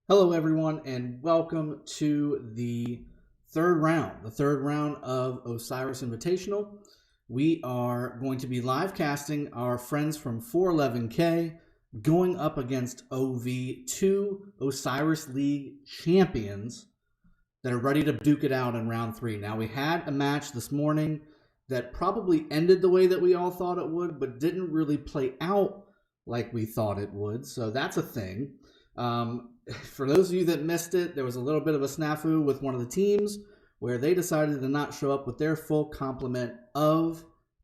Hello, everyone, and welcome to the third round of Osiris Invitational. we are going to be live casting our friends from 411K going up against OV2 Osiris League champions that are ready to duke it out in round 3. Now, we had a match this morning that probably ended the way that we all thought it would, but didn't really play out like we thought it would. So that's a thing. For those of you that missed it, there was a little bit of a snafu with one of the teams where they decided to not show up with their full complement of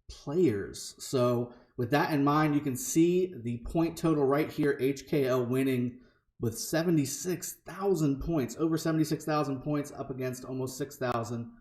players. So with that in mind, you can see the point total right here, HKL winning with 76,000 points, over 76,000 points up against almost 6,000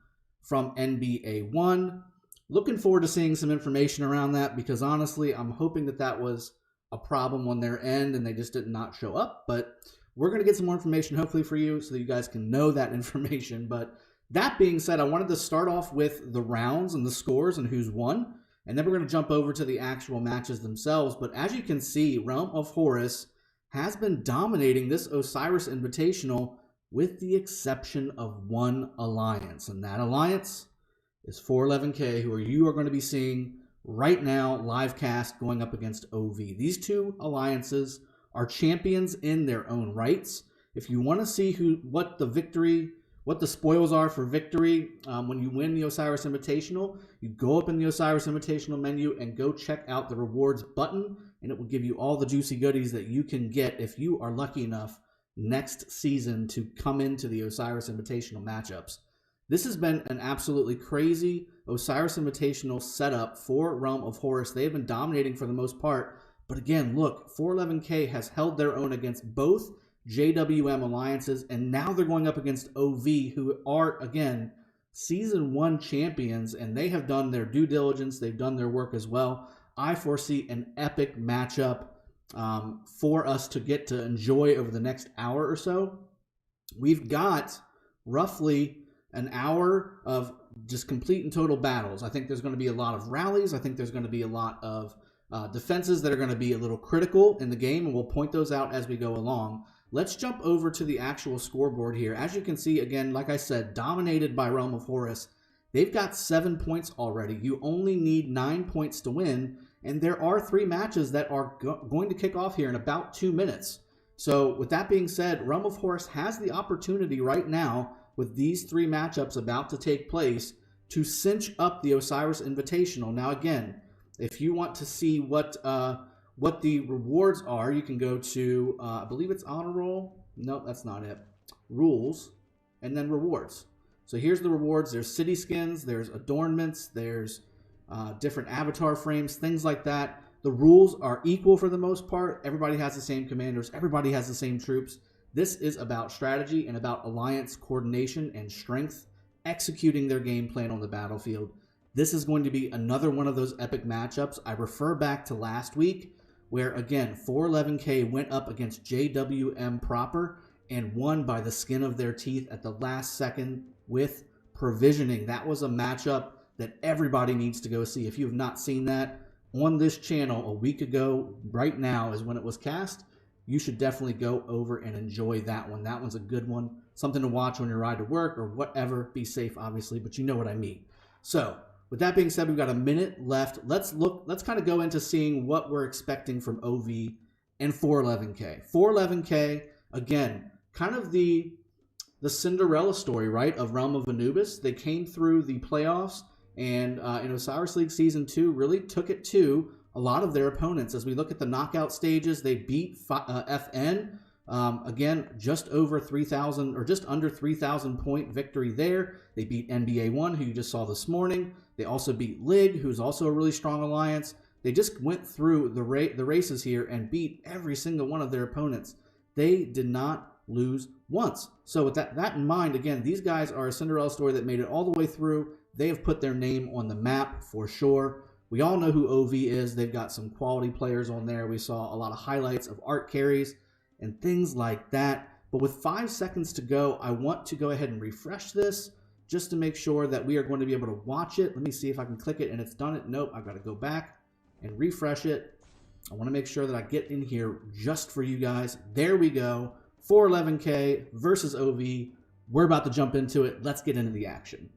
from NBA 1. Looking forward to seeing some information around that because honestly, I'm hoping that that was a problem on their end and they just did not show up. But we're going to get some more information hopefully for you so that you guys can know that information. But that being said, I wanted to start off with the rounds and the scores and who's won. And then we're going to jump over to the actual matches themselves. But as you can see, Realm of Horus has been dominating this Osiris Invitational with the exception of one alliance. And that alliance is 411K, who you are going to be seeing right now, live cast going up against OV. These two alliances are champions in their own rights. If you want to see what the spoils are for victory when you win the Osiris Invitational, you go up in the Osiris Invitational menu and go check out the rewards button, and it will give you all the juicy goodies that you can get if you are lucky enough next season to come into the Osiris Invitational matchups. This has been an absolutely crazy Osiris Invitational setup for Realm of Horus. They have been dominating for the most part, but again, look, 411K has held their own against both JWM alliances, and now they're going up against OV, who are, again, Season 1 champions, and they have done their due diligence. They've done their work as well. I foresee an epic matchup for us to get to enjoy over the next hour or so. We've got roughly an hour of just complete and total battles. I think there's going to be a lot of rallies. I think there's going to be a lot of defenses that are going to be a little critical in the game, and we'll point those out as we go along. Let's jump over to the actual scoreboard here. As you can see, again, like I said, dominated by Realm of Horus. They've got 7 points already. You only need 9 points to win, and there are 3 matches that are going to kick off here in about 2 minutes. So with that being said, Realm of Horus has the opportunity right now with these 3 matchups about to take place to cinch up the Osiris Invitational. Now again, if you want to see what the rewards are, you can go to, I believe it's Honor Roll. No, that's not it. Rules, and then rewards. So here's the rewards. There's city skins, there's adornments, there's different avatar frames, things like that. The rules are equal for the most part. Everybody has the same commanders. Everybody has the same troops. This is about strategy and about alliance coordination and strength, executing their game plan on the battlefield. This is going to be another one of those epic matchups. I refer back to last week, where again 411K went up against JWM proper and won by the skin of their teeth at the last second with provisioning. That was a matchup that everybody needs to go see. If you have not seen that on this channel a week ago, right now is when it was cast, you should definitely go over and enjoy that one. That one's a good one. Something to watch on your ride to work or whatever. Be safe, obviously, but you know what I mean. So with that being said, we've got a minute left. Let's kind of go into seeing what we're expecting from OV and 411K. 411K, again, kind of the Cinderella story, right, of Realm of Anubis. They came through the playoffs and in Osiris League Season 2 really took it to a lot of their opponents. As we look at the knockout stages, they beat FN. Again, just over 3,000 or just under 3,000 point victory there. They beat NBA 1, who you just saw this morning. They also beat League, who's also a really strong alliance. They just went through the races here and beat every single one of their opponents. They did not lose once. So with that in mind, again, these guys are a Cinderella story that made it all the way through. They have put their name on the map for sure. We all know who OV is. They've got some quality players on there. We saw a lot of highlights of art carries and things like that. But with 5 seconds to go, I want to go ahead and refresh this just to make sure that we are going to be able to watch it. Let me see if I can click it and it's done it. Nope, I've got to go back and refresh it. I want to make sure that I get in here just for you guys. There we go. 411K versus OV. We're about to jump into it. Let's get into the action.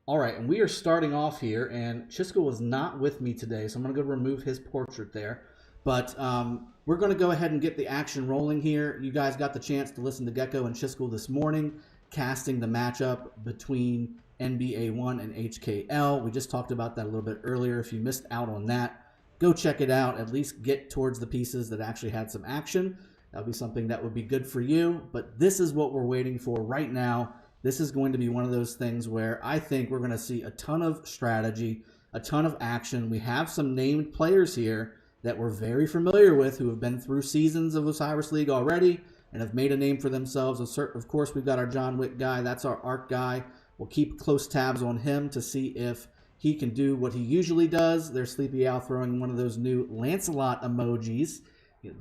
All right, and we are starting off here, and Chisco was not with me today, so I'm going to go remove his portrait there. But we're going to go ahead and get the action rolling here. You guys got the chance to listen to Gecko and Chisco this morning, casting the matchup between NBA 1 and HKL. We just talked about that a little bit earlier. If you missed out on that, go check it out. At least get towards the pieces that actually had some action. That would be something that would be good for you. But this is what we're waiting for right now. This is going to be one of those things where I think we're going to see a ton of strategy, a ton of action. We have some named players here that we're very familiar with who have been through seasons of Osiris League already and have made a name for themselves. Of course, we've got our John Wick guy. That's our Ark guy. We'll keep close tabs on him to see if he can do what he usually does. There's Sleepy Al throwing one of those new Lancelot emojis.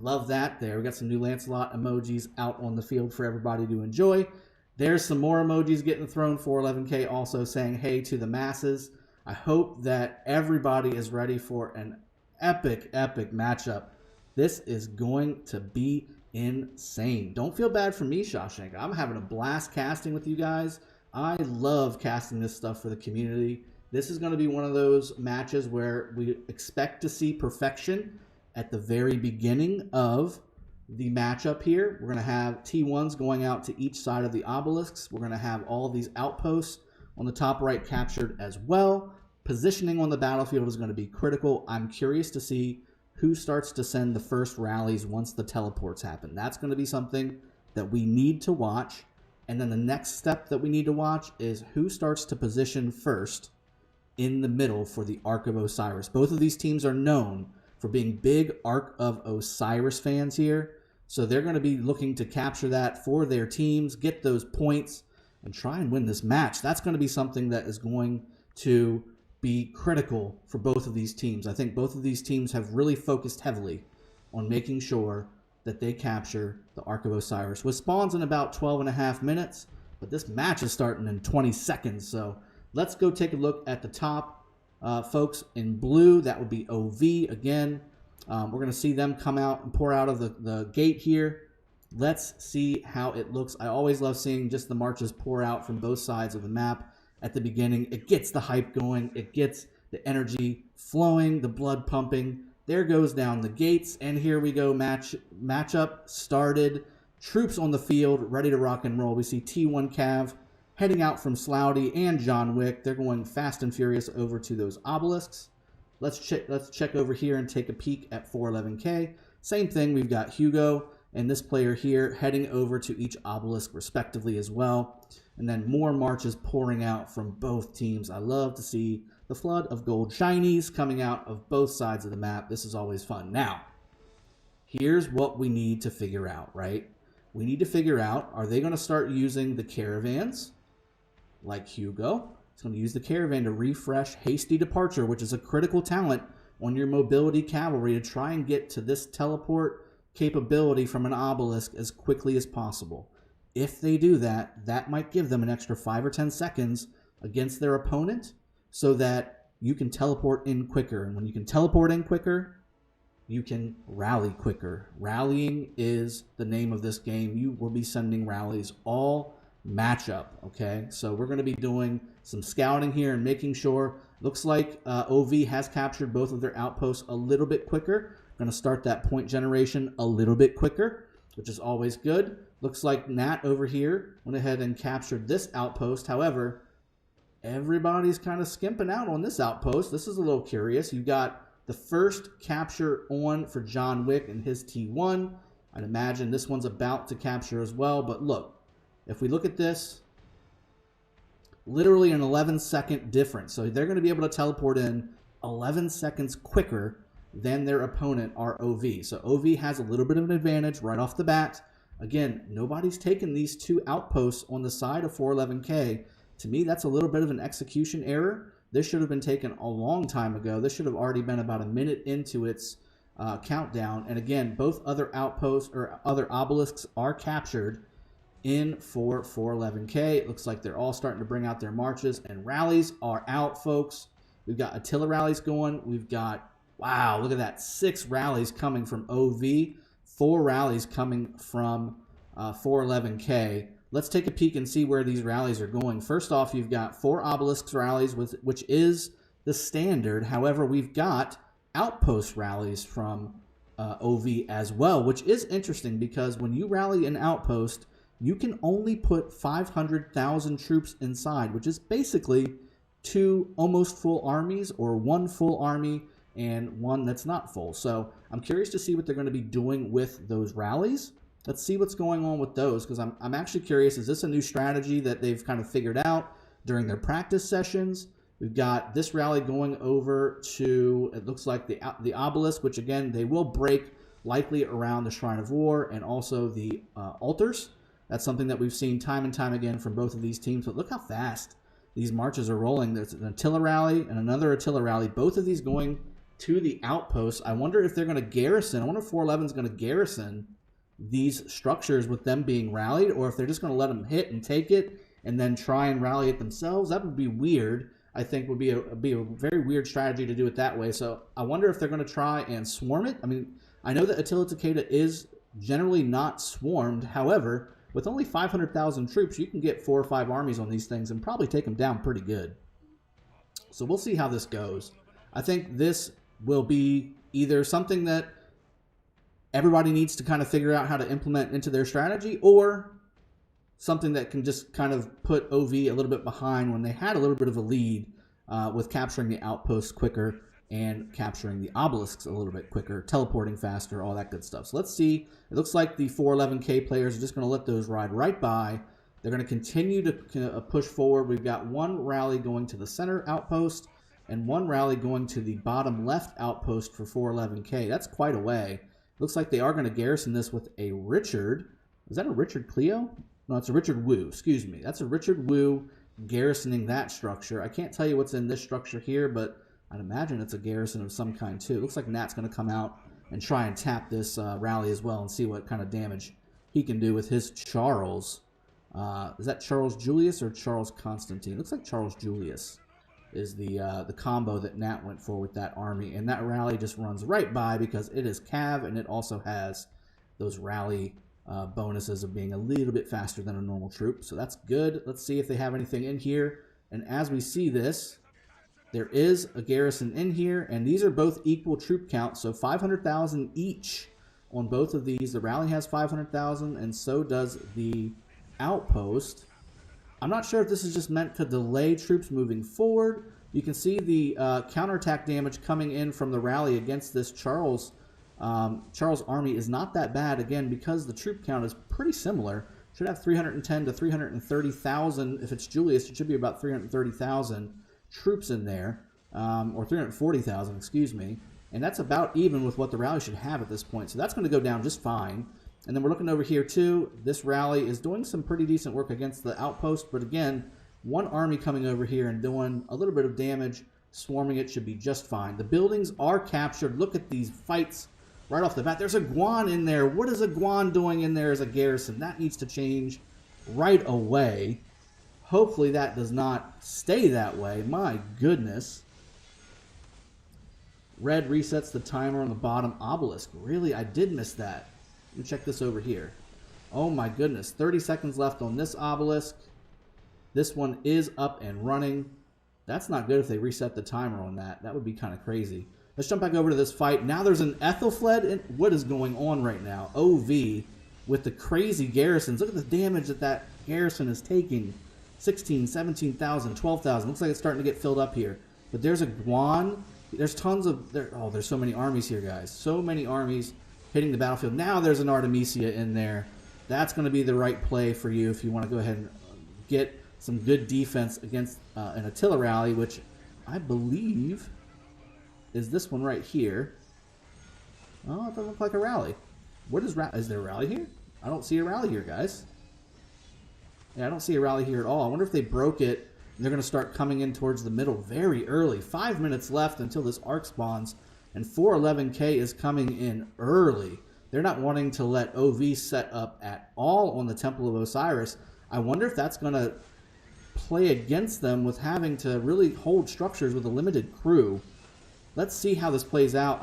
Love that there. We got some new Lancelot emojis out on the field for everybody to enjoy. There's some more emojis getting thrown. 411K also saying hey to the masses. I hope that everybody is ready for an epic matchup. This is going to be insane. Don't feel bad for me, Shawshank. I'm having a blast casting with you guys. I love casting this stuff for the community. This is going to be one of those matches where we expect to see perfection at the very beginning of the matchup here. We're going to have T1s going out to each side of the obelisks. We're going to have all of these outposts on the top right captured as well. Positioning on the battlefield is going to be critical. I'm curious to see who starts to send the first rallies once the teleports happen. That's going to be something that we need to watch. And then the next step that we need to watch is who starts to position first in the middle for the Ark of Osiris. Both of these teams are known for being big Ark of Osiris fans here. So they're going to be looking to capture that for their teams, get those points, and try and win this match. That's going to be something that is going to be critical for both of these teams. I think both of these teams have really focused heavily on making sure that they capture the Ark of Osiris. With spawns in about 12 and a half minutes, but this match is starting in 20 seconds. So let's go take a look at the top. Folks in blue, that would be OV again. We're going to see them come out and pour out of the gate here. Let's see how it looks. I always love seeing just the marches pour out from both sides of the map at the beginning. It gets the hype going. It gets the energy flowing, the blood pumping. There goes down the gates, and here we go. Matchup started. Troops on the field, ready to rock and roll. We see T1 Cav heading out from Slouty and John Wick. They're going fast and furious over to those obelisks. Let's check over here and take a peek at 411K. Same thing, we've got Hugo and this player here heading over to each obelisk respectively as well. And then more marches pouring out from both teams. I love to see the flood of gold shinies coming out of both sides of the map. This is always fun. Now, here's what we need to figure out, right? We need to figure out, are they going to start using the caravans like Hugo? It's going to use the caravan to refresh hasty departure, which is a critical talent on your mobility cavalry to try and get to this teleport capability from an obelisk as quickly as possible. If they do that, that might give them an extra 5 or 10 seconds against their opponent so that you can teleport in quicker. And when you can teleport in quicker, you can rally quicker. Rallying is the name of this game. You will be sending rallies all matchup, okay? So we're going to be doing some scouting here and making sure. Looks like OV has captured both of their outposts a little bit quicker. Going to start that point generation a little bit quicker, which is always good. Looks like Nat over here went ahead and captured this outpost. However, everybody's kind of skimping out on this outpost. This is a little curious. You've got the first capture on for John Wick and his T1. I'd imagine this one's about to capture as well. But look, if we look at this, literally an 11-second difference. So they're going to be able to teleport in 11 seconds quicker than their opponent, our OV. So OV has a little bit of an advantage right off the bat. Again, nobody's taken these two outposts on the side of 411K. To me, that's a little bit of an execution error. This should have been taken a long time ago. This should have already been about a minute into its countdown. And again, both other outposts or other obelisks are captured in for 411K. It looks like they're all starting to bring out their marches, and rallies are out, folks. We've got Attila rallies going. We've got, wow, look at that, 6 rallies coming from OV, 4 rallies coming from 411K. let's take a peek and see where these rallies are going. First off, you've got 4 obelisks rallies, which is the standard. However, we've got outpost rallies from OV as well, which is interesting because when you rally an outpost, you can only put 500,000 troops inside, which is basically 2 almost full armies, or 1 full army and 1 that's not full. So I'm curious to see what they're going to be doing with those rallies. Let's see what's going on with those, because I'm actually curious, is this a new strategy that they've kind of figured out during their practice sessions? We've got this rally going over to, it looks like the obelisk, which again, they will break likely around the Shrine of War and also the altars. That's something that we've seen time and time again from both of these teams. But look how fast these marches are rolling. There's an Attila rally and another Attila rally, both of these going to the outposts. I wonder if they're going to garrison. I wonder if 411 is going to garrison these structures with them being rallied, or if they're just going to let them hit and take it and then try and rally it themselves. That would be weird. I think would be a very weird strategy to do it that way. So I wonder if they're going to try and swarm it. I mean, I know that Attila Takeda is generally not swarmed. However, with only 500,000 troops, you can get 4 or 5 armies on these things and probably take them down pretty good. So we'll see how this goes. I think this will be either something that everybody needs to kind of figure out how to implement into their strategy, or something that can just kind of put OV a little bit behind when they had a little bit of a lead with capturing the outposts quicker and capturing the obelisks a little bit quicker, teleporting faster, all that good stuff. So let's see. It looks like the 411K players are just going to let those ride right by. They're going to continue to push forward. We've got 1 rally going to the center outpost and 1 rally going to the bottom left outpost for 411K. That's quite a way. Looks like they are going to garrison this with a Richard. Is that a Richard Cleo? No, it's a Richard Wu. Excuse me. That's a Richard Wu garrisoning that structure. I can't tell you what's in this structure here, but I'd imagine it's a garrison of some kind too. It looks like Nat's going to come out and try and tap this rally as well and see what kind of damage he can do with his Charles. Is that Charles Julius or Charles Constantine? Looks like Charles Julius is the combo that Nat went for with that army. And that rally just runs right by because it is Cav, and it also has those rally bonuses of being a little bit faster than a normal troop. So that's good. Let's see if they have anything in here. And as we see this, there is a garrison in here, and these are both equal troop count, so 500,000 each on both of these. The rally has 500,000, and so does the outpost. I'm not sure if this is just meant to delay troops moving forward. You can see the counterattack damage coming in from the rally against this Charles army is not that bad, again, because the troop count is pretty similar. Should have 310 to 330,000. If it's Julius, it should be about 330,000 troops in there, or 340,000, excuse me, and that's about even with what the rally should have at this point. So that's going to go down just fine. And then we're looking over here too. This rally is doing some pretty decent work against the outpost, but again, 1 army coming over here and doing a little bit of damage. Swarming it should be just fine. The buildings are captured. Look at these fights right off the bat. There's a Guan in there. What is a Guan doing in there as a garrison? That needs to change right away. Hopefully that does not stay that way. My goodness. Red resets the timer on the bottom obelisk. Really? I did miss that. Let me check this over here. Oh my goodness. 30 seconds left on this obelisk. This one is up and running. That's not good if they reset the timer on that. That would be kind of crazy. Let's jump back over to this fight. Now there's an Ethelfled. What is going on right now? OV with the crazy garrisons. Look at the damage that garrison is taking. 16, 17,000, 12,000. Looks like it's starting to get filled up here. But there's a Guan. There's tons of... there's so many armies here, guys. So many armies hitting the battlefield. Now there's an Artemisia in there. That's going to be the right play for you if you want to go ahead and get some good defense against an Attila rally, which I believe is this one right here. Oh, it doesn't look like a rally. What is there a rally here? I don't see a rally here, guys. Yeah, I don't see a rally here at all. I wonder if they broke it and they're going to start coming in towards the middle very early. 5 minutes left until this arc spawns, and 411K is coming in early. They're not wanting to let OV set up at all on the Temple of Osiris. I wonder if that's going to play against them with having to really hold structures with a limited crew. Let's see how this plays out.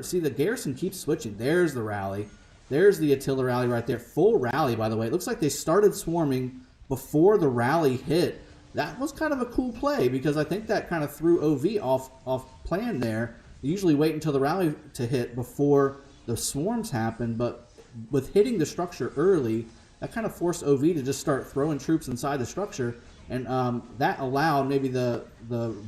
See, the garrison keeps switching. There's the rally. There's the Attila rally right there. Full rally, by the way. It looks like they started swarming before the rally hit. That was kind of a cool play because I think that kind of threw OV off plan there. You usually wait until the rally to hit before the swarms happen, but with hitting the structure early, that kind of forced OV to just start throwing troops inside the structure, and that allowed maybe the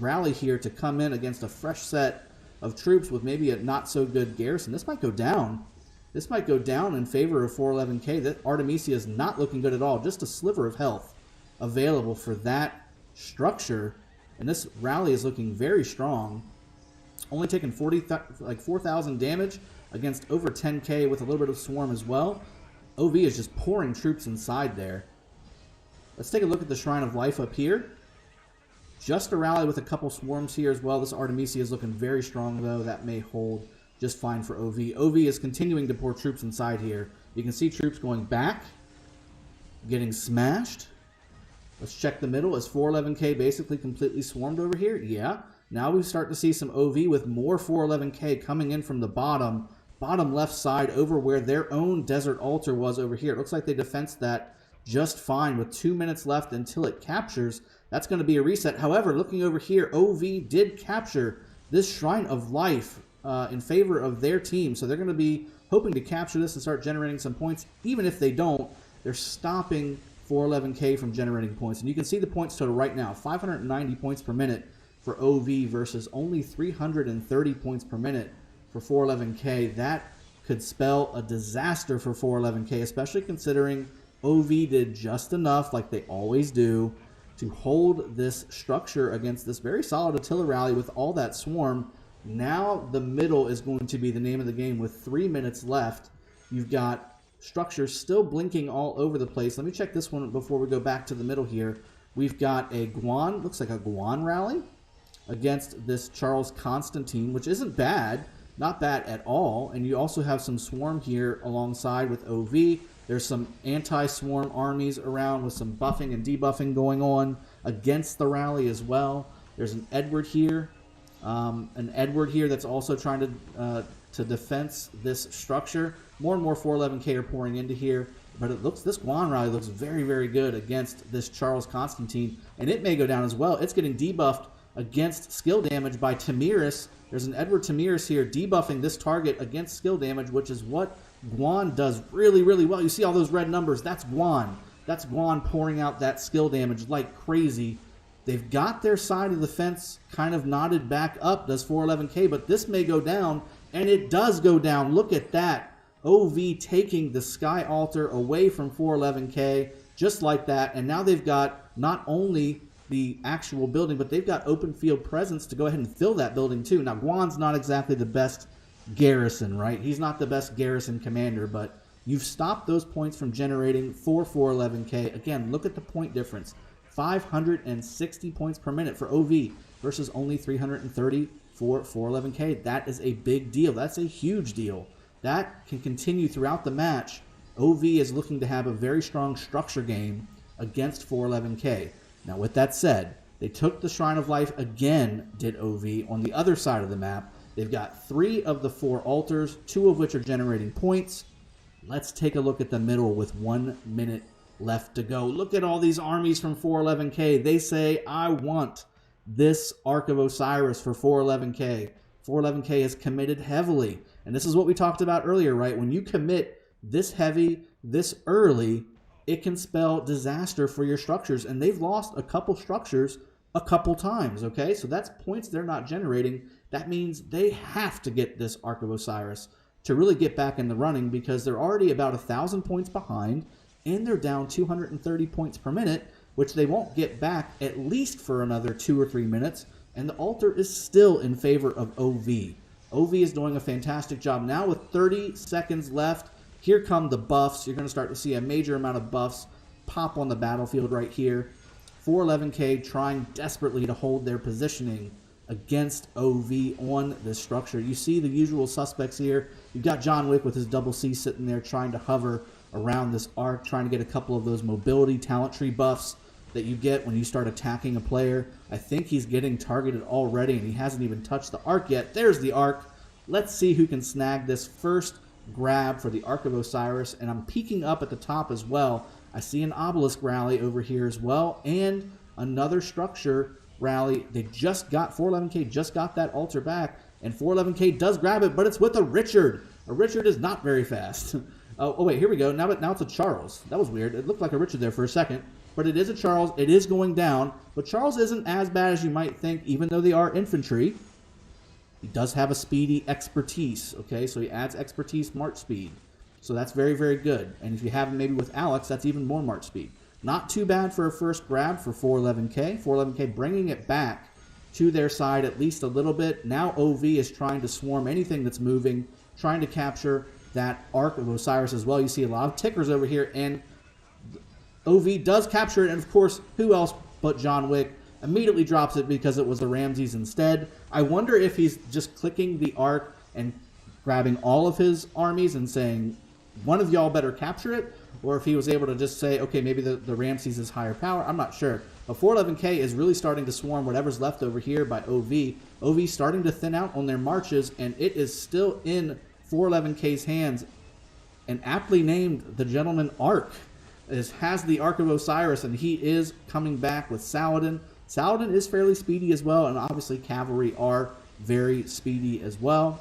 rally here to come in against a fresh set of troops with maybe a not-so-good garrison. This might go down. This might go down in favor of 411K. That Artemisia is not looking good at all. Just a sliver of health available for that structure, and this rally is looking very strong. Only taking 4,000 damage against over 10K with a little bit of swarm as well. OV is just pouring troops inside there. Let's take a look at the Shrine of Life up here. Just a rally with a couple swarms here as well. This Artemisia is looking very strong, though. That may hold just fine for OV. OV is continuing to pour troops inside here. You can see troops going back, getting smashed. Let's check the middle. Is 411K basically completely swarmed over here? Yeah. Now we start to see some OV with more 411K coming in from the bottom left side over where their own desert altar was over here. It looks like they defensed that just fine with 2 minutes left until it captures. That's going to be a reset. However, looking over here, OV did capture this Shrine of Life in favor of their team. So they're going to be hoping to capture this and start generating some points. Even if they don't, they're stopping 411K from generating points. And you can see the points total right now, 590 points per minute for OV versus only 330 points per minute for 411K. That could spell a disaster for 411K, especially considering OV did just enough, like they always do, to hold this structure against this very solid Attila rally with all that swarm. Now the middle is going to be the name of the game with 3 minutes left. You've got structures still blinking all over the place. Let me check this one before we go back to the middle here. We've got a Guan, looks like a Guan rally against this Charles Constantine, which isn't bad, not bad at all. And you also have some swarm here alongside with OV. There's some anti-swarm armies around with some buffing and debuffing going on against the rally as well. There's an Edward here that's also trying to defense this structure. More and more 411K are pouring into here, but this Guan rally looks very, very good against this Charles Constantine, and it may go down as well. It's getting debuffed against skill damage by Tamiris. There's an Edward Tamiris here debuffing this target against skill damage, which is what Guan does really, really well. You see all those red numbers? That's Guan. That's Guan pouring out that skill damage like crazy. They've got their side of the fence kind of knotted back up, does 411K, but this may go down, and it does go down. Look at that. OV taking the Sky Altar away from 411K, just like that, and now they've got not only the actual building, but they've got open field presence to go ahead and fill that building too. Now, Guan's not exactly the best garrison, right? He's not the best garrison commander, but you've stopped those points from generating for 411K. Again, look at the point difference. 560 points per minute for OV versus only 330 for 411K. That is a big deal. That's a huge deal. That can continue throughout the match. OV is looking to have a very strong structure game against 411K. Now, with that said, they took the Shrine of Life again, did OV, on the other side of the map. They've got 3 of the 4 altars, 2 of which are generating points. Let's take a look at the middle with 1 minute left to go. Look at all these armies from 411K. They say, I want this Ark of Osiris for 411K. 411K is committed heavily. And this is what we talked about earlier, right? When you commit this heavy, this early, it can spell disaster for your structures. And they've lost a couple structures a couple times, okay? So that's points they're not generating. That means they have to get this Ark of Osiris to really get back in the running, because they're already about 1,000 points behind, and they're down 230 points per minute, which they won't get back at least for another 2 or 3 minutes, and the altar is still in favor of OV. OV is doing a fantastic job. Now with 30 seconds left, here come the buffs. You're going to start to see a major amount of buffs pop on the battlefield right here. 411K trying desperately to hold their positioning against OV on this structure. You see the usual suspects here. You've got John Wick with his double C sitting there trying to hover around this arc, trying to get a couple of those mobility talent tree buffs that you get when you start attacking a player. I think he's getting targeted already, and he hasn't even touched the arc yet. There's the arc. Let's see who can snag this first grab for the Ark of Osiris, and I'm peeking up at the top as well. I see an obelisk rally over here as well, and another structure rally. They just got, 411K just got that altar back, and 411K does grab it, but it's with a Richard. A Richard is not very fast. Oh wait, here we go. Now it's a Charles. That was weird. It looked like a Richard there for a second, but it is a Charles. It is going down, but Charles isn't as bad as you might think, even though they are infantry. He does have a speedy expertise, okay? So he adds expertise, march speed. So that's very, very good. And if you have him maybe with Alex, that's even more march speed. Not too bad for a first grab for 411K. 411K bringing it back to their side at least a little bit. Now OV is trying to swarm anything that's moving, trying to capture that Ark of Osiris as well. You see a lot of tickers over here, and OV does capture it. And of course, who else but John Wick immediately drops it because it was the Ramses instead. I wonder if he's just clicking the Ark and grabbing all of his armies and saying, one of y'all better capture it, or if he was able to just say, okay, maybe the Ramses is higher power. I'm not sure. But 411K is really starting to swarm whatever's left over here by OV. OV starting to thin out on their marches, and it is still in 411K's hands. And aptly named, the gentleman Ark has the Ark of Osiris, and he is coming back with Saladin. Saladin is fairly speedy as well, and obviously cavalry are very speedy as well.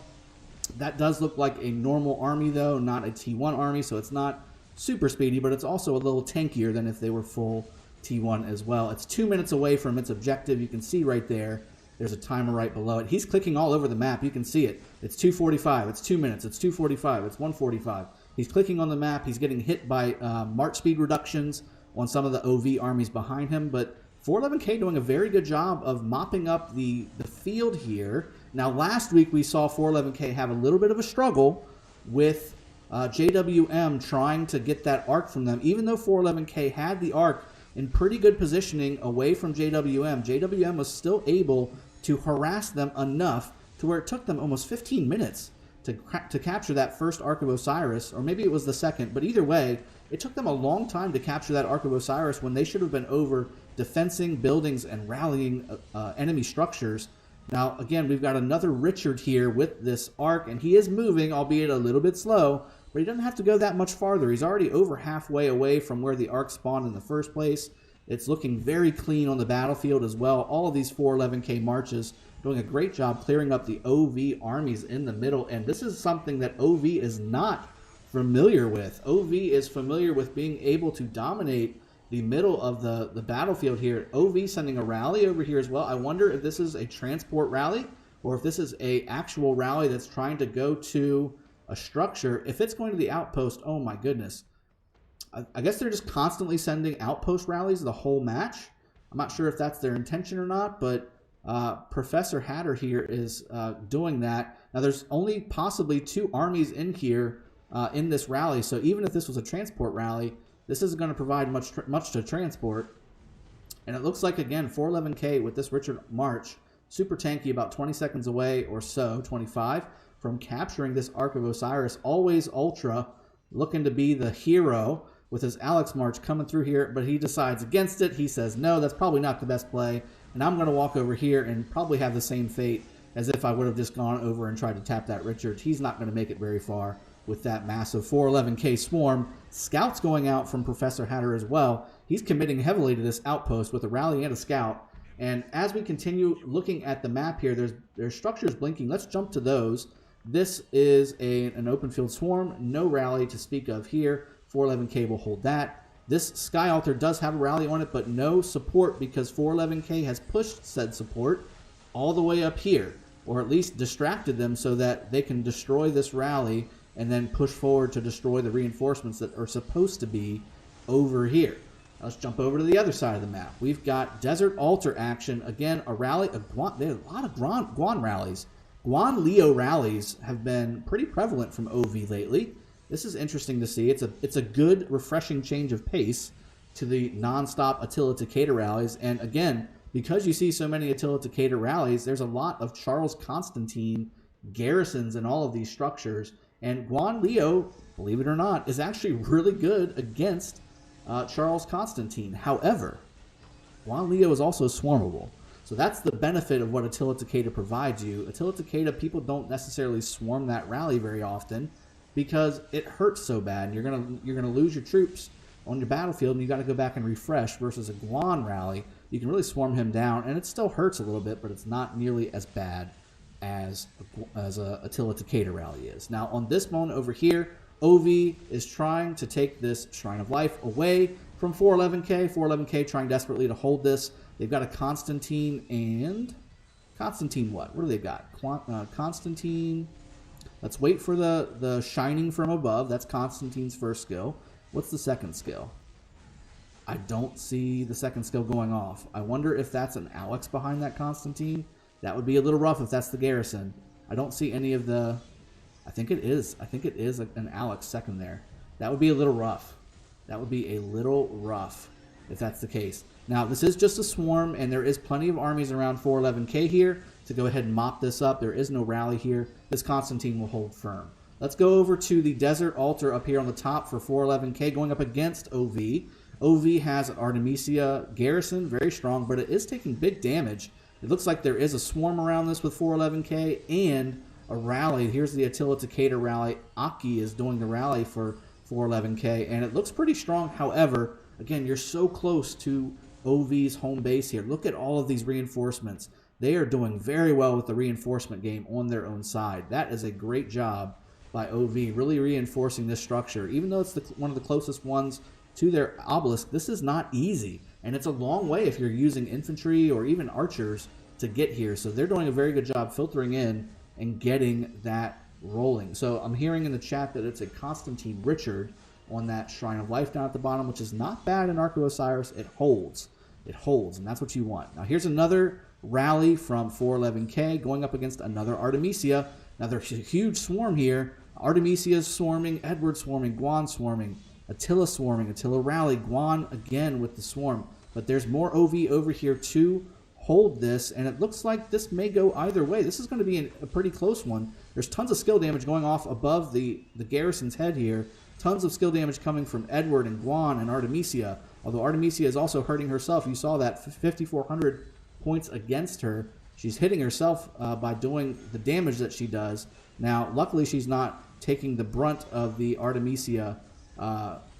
That does look like a normal army, though, not a T1 army, so it's not super speedy, but it's also a little tankier than if they were full T1 as well. It's 2 minutes away from its objective. You can see right there, there's a timer right below it. He's clicking all over the map. You can see it. It's 2:45. It's 2 minutes. It's 2:45. It's 1:45. He's clicking on the map. He's getting hit by march speed reductions on some of the OV armies behind him, but 411K doing a very good job of mopping up the field here. Now, last week we saw 411K have a little bit of a struggle with JWM trying to get that Ark from them. Even though 411K had the Ark in pretty good positioning away from JWM, JWM was still able to harass them enough to where it took them almost 15 minutes to capture that first Ark of Osiris, or maybe it was the second, but either way, it took them a long time to capture that Ark of Osiris when they should have been over defensing buildings and rallying enemy structures. Now, again, we've got another Richard here with this Ark, and he is moving, albeit a little bit slow, but he doesn't have to go that much farther. He's already over halfway away from where the Ark spawned in the first place. It's looking very clean on the battlefield as well. All of these 411K marches doing a great job clearing up the OV armies in the middle, and this is something that OV is not familiar with. OV is familiar with being able to dominate the middle of the battlefield here. OV sending a rally over here as well. I wonder if this is a transport rally or if this is a actual rally that's trying to go to a structure. If it's going to the outpost, oh my goodness. I guess they're just constantly sending outpost rallies the whole match. I'm not sure if that's their intention or not, but Professor Hatter here is doing that. Now there's only possibly 2 armies in here in this rally, so even if this was a transport rally, this isn't going to provide much to transport. And it looks like, again, 411K with this Richard March, super tanky, about 20 seconds away or so, 25, from capturing this Ark of Osiris. Always Ultra, looking to be the hero with his Alex March coming through here, but he decides against it. He says, no, that's probably not the best play, and I'm going to walk over here and probably have the same fate as if I would have just gone over and tried to tap that Richard. He's not going to make it very far with that massive 411K swarm. Scouts going out from Professor Hatter as well. He's committing heavily to this outpost with a rally and a scout. And as we continue looking at the map here, there's structures blinking. Let's jump to those. This is an open field swarm. No rally to speak of here. 411K will hold that. This Sky Altar does have a rally on it, but no support because 411K has pushed said support all the way up here, or at least distracted them so that they can destroy this rally and then push forward to destroy the reinforcements that are supposed to be over here. Now let's jump over to the other side of the map. We've got Desert Altar action. Again, a rally. There's a lot of Guan rallies. Guan Leo rallies have been pretty prevalent from OV lately. This is interesting to see. It's a good, refreshing change of pace to the non-stop Attila Takeda rallies. And again, because you see so many Attila Takeda rallies, there's a lot of Charles Constantine garrisons in all of these structures. And Guan Leo, believe it or not, is actually really good against Charles Constantine. However, Guan Leo is also swarmable. So that's the benefit of what Attila Takeda provides you. Attila Takeda, people don't necessarily swarm that rally very often. because it hurts so bad. You're gonna lose your troops on your battlefield, and you got to go back and refresh. Versus a Guan rally, you can really swarm him down, and it still hurts a little bit, but it's not nearly as bad as a Attila Takeda rally is. Now on this moment over here, OV is trying to take this Shrine of Life away from 411K. 411K trying desperately to hold this. They've got a Constantine and... Constantine what? What do they got? Constantine... Let's wait for the Shining from Above. That's Constantine's first skill. What's the second skill? I don't see the second skill going off. I wonder if that's an Alex behind that Constantine. That would be a little rough if that's the Garrison. I don't see any of the... I think it is an Alex second there. That would be a little rough. That would be a little rough if that's the case. Now, this is just a swarm, and there is plenty of armies around 411K here to go ahead and mop this up. There is no rally here. This Constantine will hold firm. Let's go over to the Desert Altar up here on the top for 411K going up against OV. OV has an Artemisia Garrison, very strong, but it is taking big damage. It looks like there is a swarm around this with 411K and a rally. Here's the Attila Takeda rally. Aki is doing the rally for 411K, and it looks pretty strong. However, again, you're so close to OV's home base here. Look at all of these reinforcements. They are doing very well with the reinforcement game on their own side. That is a great job by OV, really reinforcing this structure. Even though it's one of the closest ones to their obelisk, this is not easy, and it's a long way if you're using infantry or even archers to get here. So they're doing a very good job filtering in and getting that rolling. So I'm hearing in the chat that it's a Constantine Richard on that Shrine of Life down at the bottom, which is not bad in Ark of Osiris. It holds. It holds, and that's what you want. Now here's another rally from 411K going up against another Artemisia. Now there's a huge swarm here. Artemisia swarming, Edward swarming, Guan swarming, Attila swarming, Attila rally, Guan again with the swarm. But there's more OV over here to hold this, and it looks like this may go either way. This is going to be a pretty close one. There's tons of skill damage going off above the Garrison's head here. Tons of skill damage coming from Edward and Guan and Artemisia. Although Artemisia is also hurting herself. You saw that 5,400 points against her. She's hitting herself by doing the damage that she does. Now, luckily, she's not taking the brunt of the Artemisia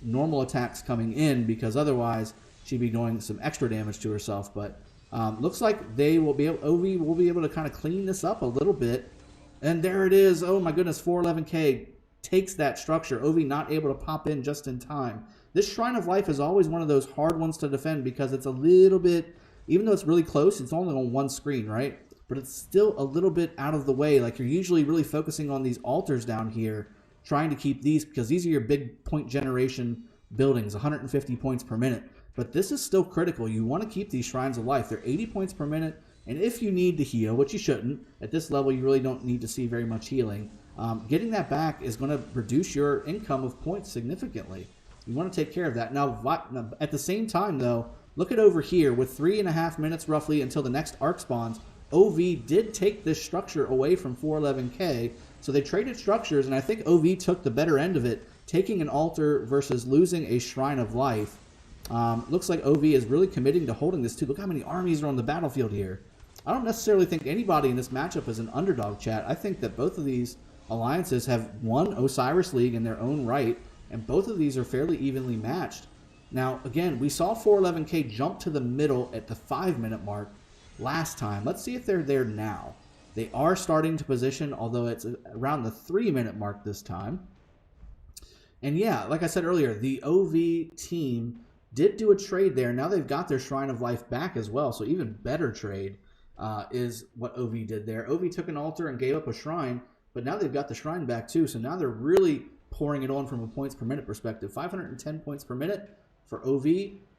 normal attacks coming in, because otherwise she'd be doing some extra damage to herself. But looks like OV will be able to kind of clean this up a little bit. And there it is. Oh my goodness, 411K takes that structure. OV not able to pop in just in time. This Shrine of Life is always one of those hard ones to defend because it's a little bit, even though it's really close, it's only on one screen, right? But it's still a little bit out of the way. Like, you're usually really focusing on these altars down here, trying to keep these, because these are your big point generation buildings, 150 points per minute. But this is still critical. You want to keep these Shrines of Life. They're 80 points per minute, and if you need to heal, which you shouldn't, at this level you really don't need to see very much healing. Getting that back is going to reduce your income of points significantly. You want to take care of that. Now, at the same time, though, look at over here. With 3.5 minutes roughly until the next Ark spawns, OV did take this structure away from 411K. So they traded structures, and I think OV took the better end of it, taking an altar versus losing a Shrine of Life. Looks like OV is really committing to holding this too. Look how many armies are on the battlefield here. I don't necessarily think anybody in this matchup is an underdog, chat. I think that both of these alliances have won Osiris League in their own right, and both of these are fairly evenly matched. Now, again, we saw 411K jump to the middle at the 5-minute mark last time. Let's see if they're there now. They are starting to position, although it's around the 3-minute mark this time. And yeah, like I said earlier, the OV team did do a trade there. Now they've got their Shrine of Life back as well, so even better trade is what OV did there. OV took an altar and gave up a shrine, but now they've got the shrine back too, so now they're really pouring it on from a points per minute perspective. 510 points per minute for OV,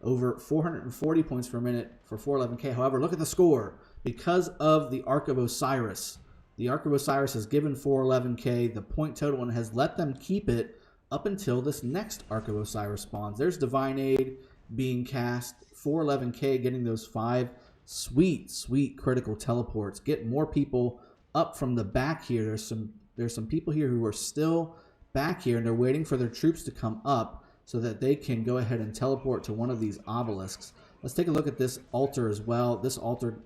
over 440 points per minute for 411K. However, look at the score. Because of the Ark of Osiris, the Ark of Osiris has given 411K the point total and has let them keep it up until this next Ark of Osiris spawns. There's Divine Aid being cast, 411K getting those 5 sweet critical teleports. Get more people up from the back here. There's some people here who are still back here, and they're waiting for their troops to come up so that they can go ahead and teleport to one of these obelisks. Let's take a look at this altar as well. This altar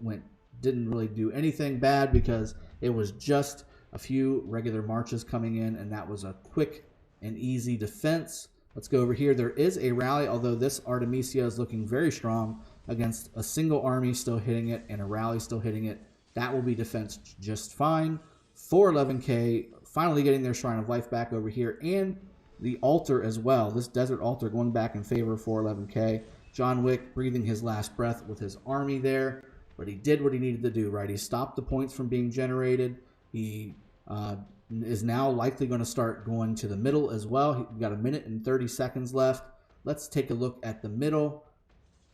didn't really do anything bad because it was just a few regular marches coming in, and that was a quick and easy defense. Let's go over here. There is a rally, although this Artemisia is looking very strong against a single army still hitting it and a rally still hitting it. That will be defensed just fine. 411K finally getting their Shrine of Life back over here, and the altar as well. This desert altar going back in favor of 411K. John Wick breathing his last breath with his army there, but he did what he needed to do, right? He stopped the points from being generated. He is now likely going to start going to the middle as well. We've got 1 minute and 30 seconds left. Let's take a look at the middle.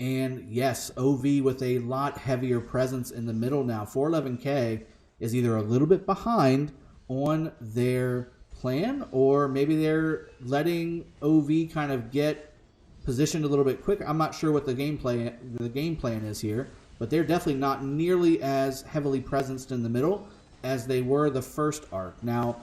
And yes, OV with a lot heavier presence in the middle now. 411K is either a little bit behind on their plan, or maybe they're letting OV kind of get positioned a little bit quicker. I'm not sure what the game plan is here, but they're definitely not nearly as heavily presenced in the middle as they were the first arc. Now,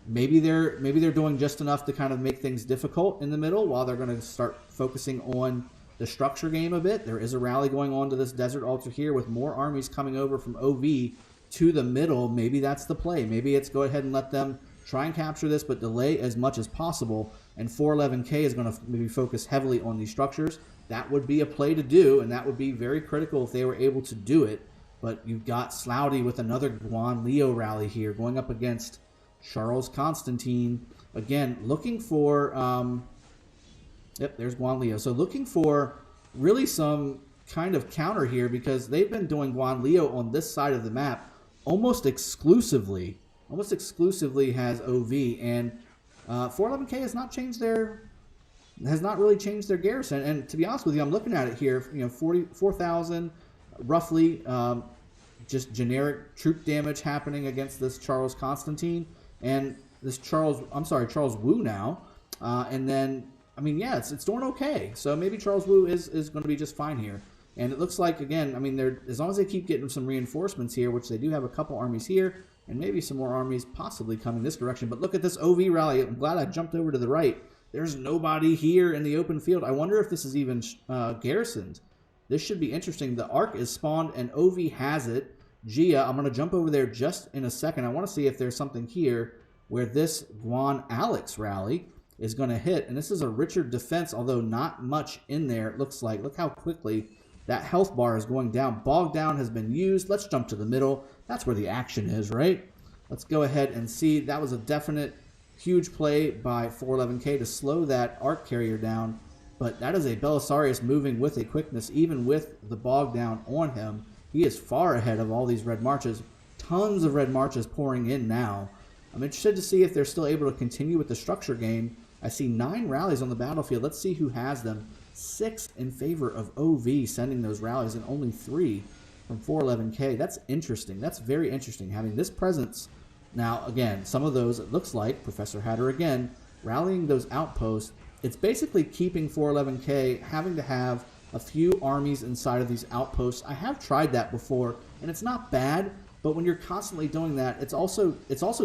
maybe they're doing just enough to kind of make things difficult in the middle while they're going to start focusing on the structure game a bit. There is a rally going on to this desert altar here with more armies coming over from OV to the middle. Maybe that's the play. Maybe it's go ahead and let them try and capture this, but delay as much as possible. And 411K is going to maybe focus heavily on these structures. That would be a play to do, and that would be very critical if they were able to do it. But you've got Slouty with another Guan Leo rally here going up against Charles Constantine. Again, looking for... Yep, there's Guan Leo. So looking for really some kind of counter here, because they've been doing Guan Leo on this side of the map almost exclusively. Almost exclusively has OV, and 411K has not really changed their garrison. And to be honest with you, I'm looking at it here. 44,000 roughly, just generic troop damage happening against this Charles Constantine and this Charles Wu now, and then. I mean, yeah, it's doing okay. So maybe Charles Wu is going to be just fine here. And it looks like, again, I mean, as long as they keep getting some reinforcements here, which they do have a couple armies here, and maybe some more armies possibly coming this direction. But look at this OV rally. I'm glad I jumped over to the right. There's nobody here in the open field. I wonder if this is even garrisoned. This should be interesting. The Ark is spawned, and OV has it. Gia, I'm going to jump over there just in a second. I want to see if there's something here where this Guan Alex rally is going to hit. And this is a richer defense, although not much in there, it looks like. Look how quickly that health bar is going down. Bog down has been used. Let's jump to the middle. That's where the action is, right? Let's go ahead and see. That was a definite huge play by 411K to slow that Ark carrier down. But that is a Belisarius moving with a quickness, even with the bog down on him. He is far ahead of all these red marches. Tons of red marches pouring in now. I'm interested to see if they're still able to continue with the structure game. I see 9 rallies on the battlefield. Let's see who has them. 6 in favor of OV sending those rallies, and only 3 from 411K. That's interesting. That's very interesting, having this presence. Now, again, some of those, it looks like, Professor Hatter again, rallying those outposts. It's basically keeping 411K having to have a few armies inside of these outposts. I have tried that before, and it's not bad, but when you're constantly doing that, it's also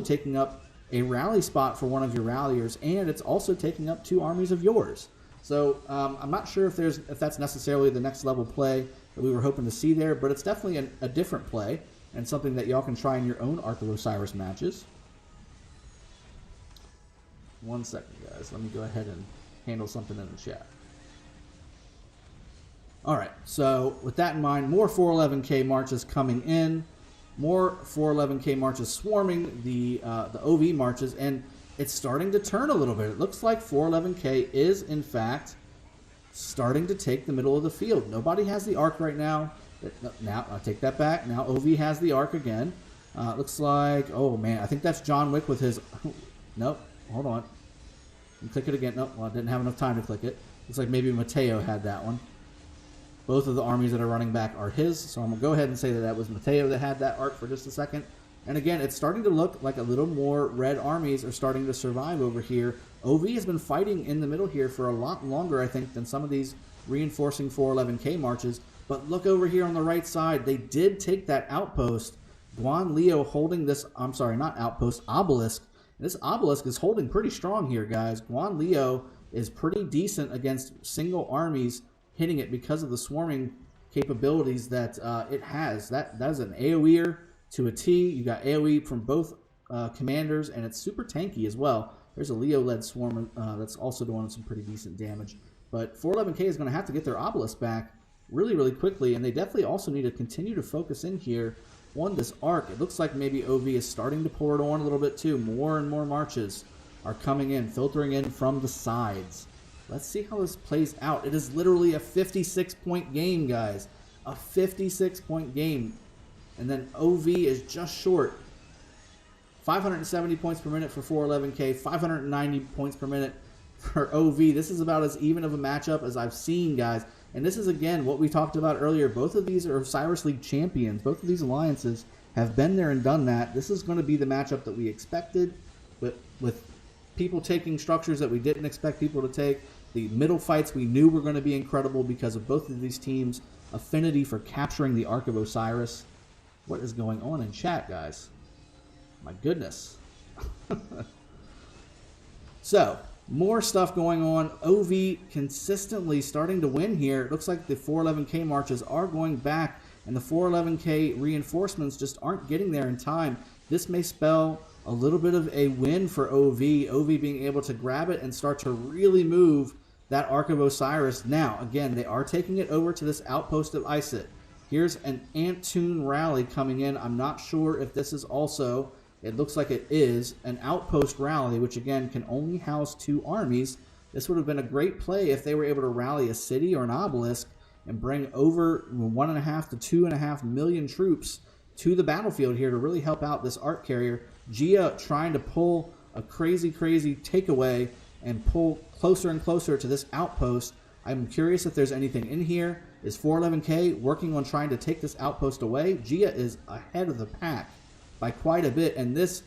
taking up a rally spot for one of your ralliers, and it's also taking up 2 armies of yours. So I'm not sure if that's necessarily the next level play that we were hoping to see there, but it's definitely a different play and something that y'all can try in your own Ark of Osiris matches. 1 second, guys. Let me go ahead and handle something in the chat. All right, so with that in mind, more 411K marches coming in. More 411K marches swarming the OV marches, and it's starting to turn a little bit. It looks like 411K is, in fact, starting to take the middle of the field. Nobody has the Ark right now. Now, I'll take that back. Now OV has the Ark again. Looks like, oh man, I think that's John Wick with his... Nope, hold on. Click it again. Nope, well, I didn't have enough time to click it. Looks like maybe Mateo had that one. Both of the armies that are running back are his, so I'm going to go ahead and say that that was Mateo that had that Ark for just a second. And again, it's starting to look like a little more red armies are starting to survive over here. OV has been fighting in the middle here for a lot longer, I think, than some of these reinforcing 411K marches. But look over here on the right side. They did take that outpost. Guan Leo holding this, I'm sorry, not outpost, obelisk. And this obelisk is holding pretty strong here, guys. Guan Leo is pretty decent against single armies hitting it because of the swarming capabilities that it has. That is an AoEer to a T. You got AoE from both commanders, and it's super tanky as well. There's a Leo-led swarm that's also doing some pretty decent damage. But 411K is going to have to get their obelisk back really, really quickly, and they definitely also need to continue to focus in here on this Ark. It looks like maybe OV is starting to pour it on a little bit too. More and more marches are coming in, filtering in from the sides. Let's see how this plays out. It is literally a 56-point game, guys. A 56-point game. And then OV is just short. 570 points per minute for 411K, 590 points per minute for OV. This is about as even of a matchup as I've seen, guys. And this is, again, what we talked about earlier. Both of these are Osiris League champions. Both of these alliances have been there and done that. This is going to be the matchup that we expected, but with people taking structures that we didn't expect people to take. The middle fights we knew were going to be incredible because of both of these teams' affinity for capturing the Ark of Osiris. What is going on in chat, guys? My goodness. So, more stuff going on. OV consistently starting to win here. It looks like the 411K marches are going back, and the 411K reinforcements just aren't getting there in time. This may spell a little bit of a win for OV. OV being able to grab it and start to really move that Ark of Osiris. Now, again, they are taking it over to this outpost of Isit. Here's an Antoon rally coming in. I'm not sure if this is also, it looks like it is, an outpost rally, which again can only house 2 armies. This would have been a great play if they were able to rally a city or an obelisk and bring over 1.5 to 2.5 million troops to the battlefield here to really help out this Ark carrier. Gia trying to pull a crazy takeaway and pull closer and closer to this outpost. I'm curious if there's anything in here. Is 411K working on trying to take this outpost away? Gia is ahead of the pack by quite a bit, and this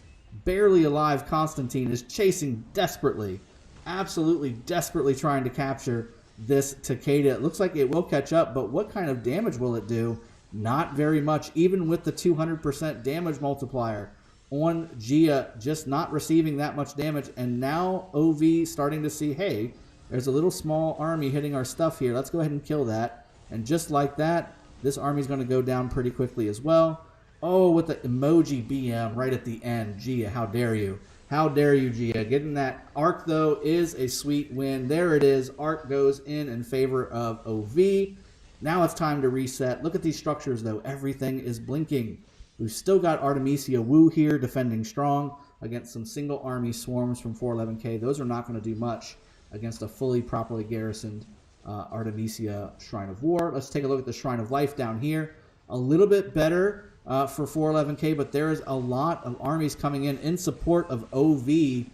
barely alive Constantine is chasing desperately, absolutely desperately trying to capture this Takeda. It looks like it will catch up, but what kind of damage will it do? Not very much, even with the 200% damage multiplier on Gia, just not receiving that much damage. And now OV starting to see, hey, there's a little small army hitting our stuff here. Let's go ahead and kill that. And just like that, this army's going to go down pretty quickly as well. Oh, with the emoji BM right at the end. Gia, how dare you? How dare you, Gia? Getting that Ark, though, is a sweet win. There it is. Ark goes in favor of OV. Now it's time to reset. Look at these structures, though. Everything is blinking. We've still got Artemisia Wu here defending strong against some single army swarms from 411K. Those are not going to do much against a fully, properly garrisoned Artemisia Shrine of War. Let's take a look at the Shrine of Life down here. A little bit better for 411K, but there is a lot of armies coming in support of OV,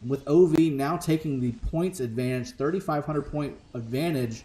with OV now taking the points advantage, 3,500 point advantage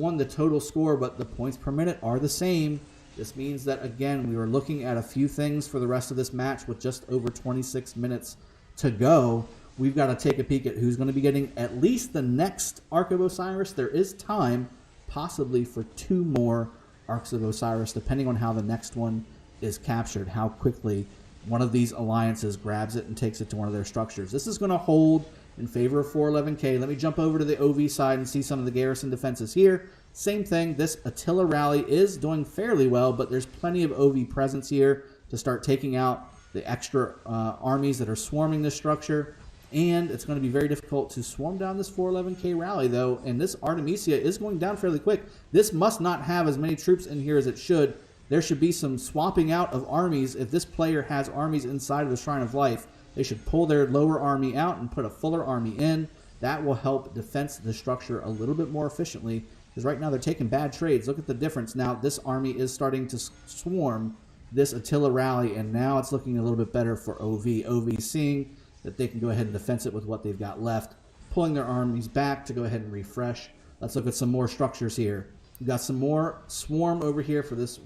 on the total score, but the points per minute are the same. This means that, again, we were looking at a few things for the rest of this match with just over 26 minutes to go. We've got to take a peek at who's going to be getting at least the next Ark of Osiris. There is time, possibly, for 2 more Arks of Osiris, depending on how the next one is captured, how quickly one of these alliances grabs it and takes it to one of their structures. This is going to hold in favor of 411K. Let me jump over to the OV side and see some of the garrison defenses here. Same thing, this Attila rally is doing fairly well, but there's plenty of OV presence here to start taking out the extra armies that are swarming this structure. And it's going to be very difficult to swarm down this 411K rally, though. And this Artemisia is going down fairly quick. This must not have as many troops in here as it should. There should be some swapping out of armies. If this player has armies inside of the Shrine of Life, they should pull their lower army out and put a fuller army in. That will help defense the structure a little bit more efficiently, because right now they're taking bad trades. Look at the difference. Now this army is starting to swarm this Attila rally, and now it's looking a little bit better for OV. OV seeing that they can go ahead and defense it with what they've got left, pulling their armies back to go ahead and refresh. Let's look at some more structures here. We've got some more swarm over here for this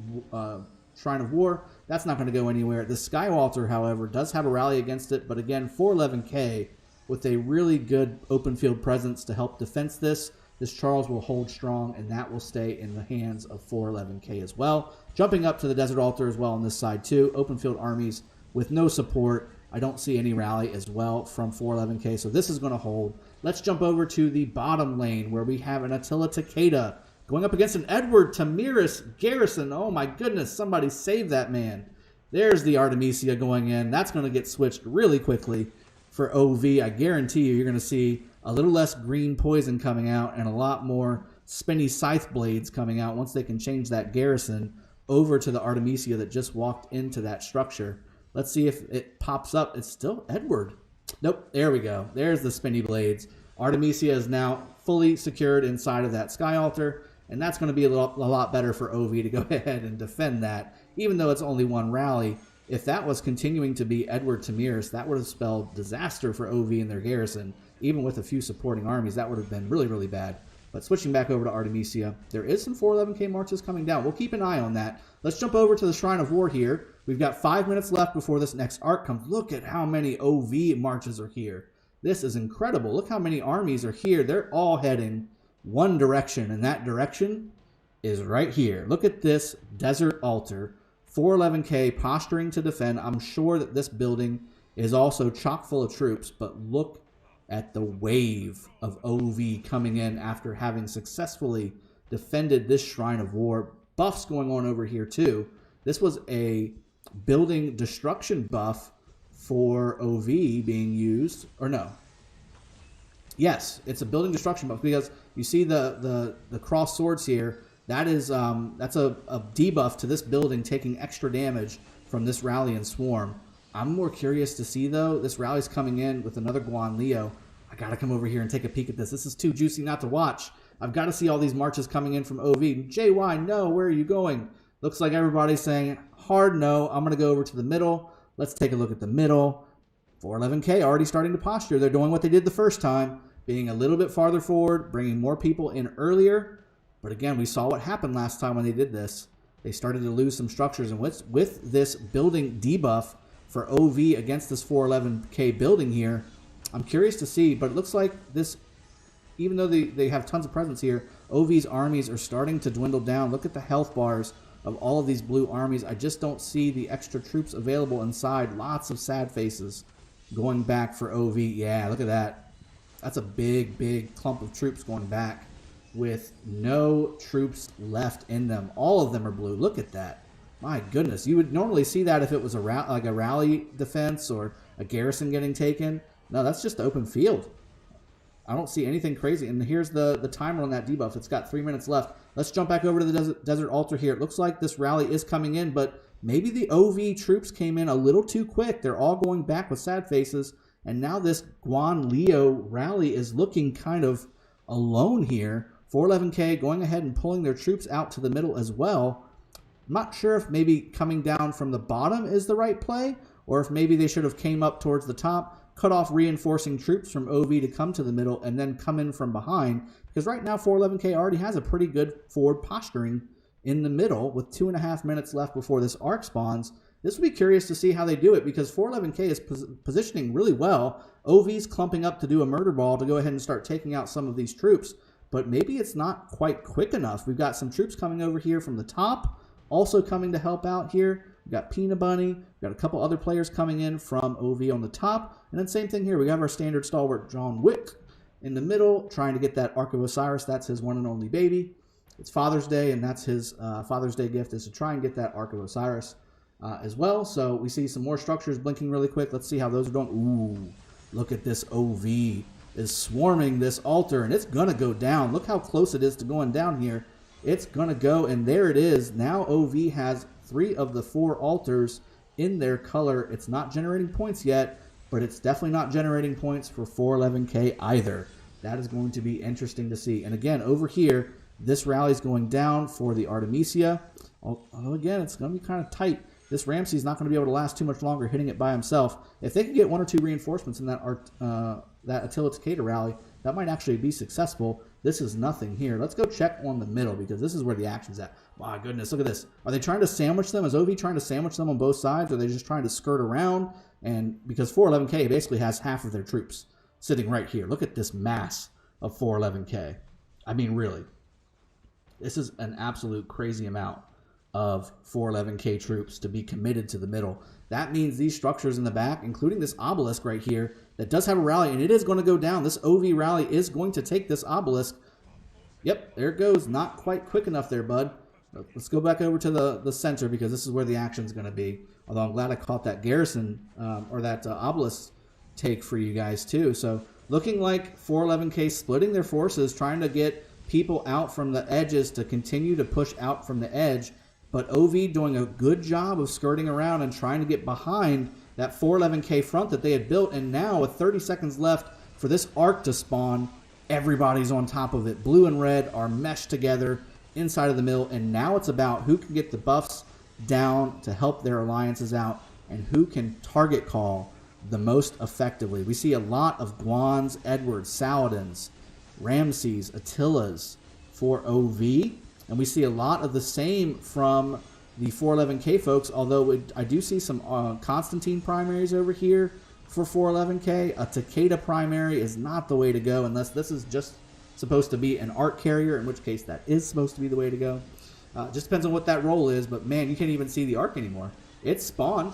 Shrine of War. That's not going to go anywhere. The Skywalter, however, does have a rally against it, but again, 411K with a really good open field presence to help defense this. This Charles will hold strong, and that will stay in the hands of 411K as well. Jumping up to the Desert Altar as well on this side too. Open field armies with no support. I don't see any rally as well from 411K, so this is going to hold. Let's jump over to the bottom lane where we have an Attila Takeda going up against an Edward Tamiris garrison. Oh my goodness, somebody save that man. There's the Artemisia going in. That's going to get switched really quickly for OV. I guarantee you're going to see a little less green poison coming out and a lot more spinny scythe blades coming out once they can change that garrison over to the Artemisia that just walked into that structure. Let's see if it pops up. It's still Edward. Nope, there we go. There's the spinny blades. Artemisia is now fully secured inside of that Sky Altar, and that's going to be a lot better for OV to go ahead and defend that, even though it's only one rally. If that was continuing to be Edward Tamiris, that would have spelled disaster for OV and their garrison. Even with a few supporting armies, that would have been really, really bad. But switching back over to Artemisia, there is some 411k marches coming down. We'll keep an eye on that. Let's jump over to the Shrine of War here. We've got 5 minutes left before this next arc comes. Look at how many OV marches are here. This is incredible. Look how many armies are here. They're all heading one direction, and that direction is right here. Look at this desert altar. 411k posturing to defend. I'm sure that this building is also chock full of troops, but look at the wave of OV coming in after having successfully defended this Shrine of War. Buffs going on over here too. This was a building destruction buff for OV being used, or no. Yes, it's a building destruction buff because you see the cross swords here. That is that's a debuff to this building taking extra damage from this rally and swarm. I'm more curious to see though. This rally's coming in with another Guan Leo. I gotta come over here and take a peek at this. This is too juicy not to watch. I've got to see all these marches coming in from OV. JY, no, where are you going? Looks like everybody's saying hard no. I'm gonna go over to the middle. Let's take a look at the middle. 411k already starting to posture. They're doing what they did the first time, being a little bit farther forward, bringing more people in earlier. But again, we saw what happened last time when they did this. They started to lose some structures, and with this building debuff for OV against this 411k building here, I'm curious to see, but it looks like this, even though they have tons of presence here, OV's armies are starting to dwindle down. Look at the health bars of all of these blue armies. I just don't see the extra troops available inside. Lots of sad faces going back for OV. Yeah, look at that. That's a big, big clump of troops going back with no troops left in them. All of them are blue. Look at that. My goodness. You would normally see that if it was like a rally defense or a garrison getting taken. No, that's just open field. I don't see anything crazy. And here's the timer on that debuff. It's got 3 minutes left. Let's jump back over to the desert altar here. It looks like this rally is coming in, but maybe the OV troops came in a little too quick. They're all going back with sad faces. And now this Guan Leo rally is looking kind of alone here. 411k going ahead and pulling their troops out to the middle as well. I'm not sure if maybe coming down from the bottom is the right play, or if maybe they should have came up towards the top, cut off reinforcing troops from OV to come to the middle, and then come in from behind. Because right now 411k already has a pretty good forward posturing in the middle with 2.5 minutes left before this arc spawns. This will be curious to see how they do it because 411k is positioning really well. OV's clumping up to do a murder ball to go ahead and start taking out some of these troops. But maybe it's not quite quick enough. We've got some troops coming over here from the top, also coming to help out here. We've got Peanut Bunny. We've got a couple other players coming in from OV on the top. And then same thing here. We have our standard stalwart John Wick in the middle, trying to get that Ark of Osiris. That's his one and only baby. It's Father's Day, and that's his Father's Day gift, is to try and get that Ark of Osiris as well. So we see some more structures blinking really quick. Let's see how those are doing. Ooh, look at this OV. Is swarming this altar, and it's gonna go down. Look how close it is to going down here. It's gonna go, and there it is. Now OV has 3 of the 4 altars in their color. It's not generating points yet, but it's definitely not generating points for 411k either. That is going to be interesting to see. And again, over here, this rally is going down for the Artemisia. Although again, it's gonna be kind of tight. This Ramsey's not going to be able to last too much longer hitting it by himself. If they can get 1 or 2 reinforcements in that Attila Takeda rally, that might actually be successful. This is nothing here. Let's go check on the middle because this is where the action's at. My goodness, look at this. Are they trying to sandwich them? Is OV trying to sandwich them on both sides? Or are they just trying to skirt around? And because 411k basically has half of their troops sitting right here. Look at this mass of 411k. I mean, really. This is an absolute crazy amount of 411k troops to be committed to the middle. That means these structures in the back, including this obelisk right here, that does have a rally, and it is going to go down. This OV rally is going to take this obelisk. Yep, there it goes. Not quite quick enough there, bud. Let's go back over to the center because this is where the action's going to be. Although I'm glad I caught that garrison or that obelisk take for you guys too. So looking like 411K splitting their forces, trying to get people out from the edges to continue to push out from the edge. But OV doing a good job of skirting around and trying to get behind that 411K front that they had built. And now with 30 seconds left for this Ark to spawn, everybody's on top of it. Blue and red are meshed together inside of the middle. And now it's about who can get the buffs down to help their alliances out and who can target call the most effectively. We see a lot of Guans, Edwards, Saladins, Ramses, Attilas for OV. And we see a lot of the same from the 411K folks, although I do see some Constantine primaries over here for 411K. A Takeda primary is not the way to go unless this is just supposed to be an Ark carrier, in which case that is supposed to be the way to go. Just depends on what that role is, but man, you can't even see the Ark anymore. It's spawned.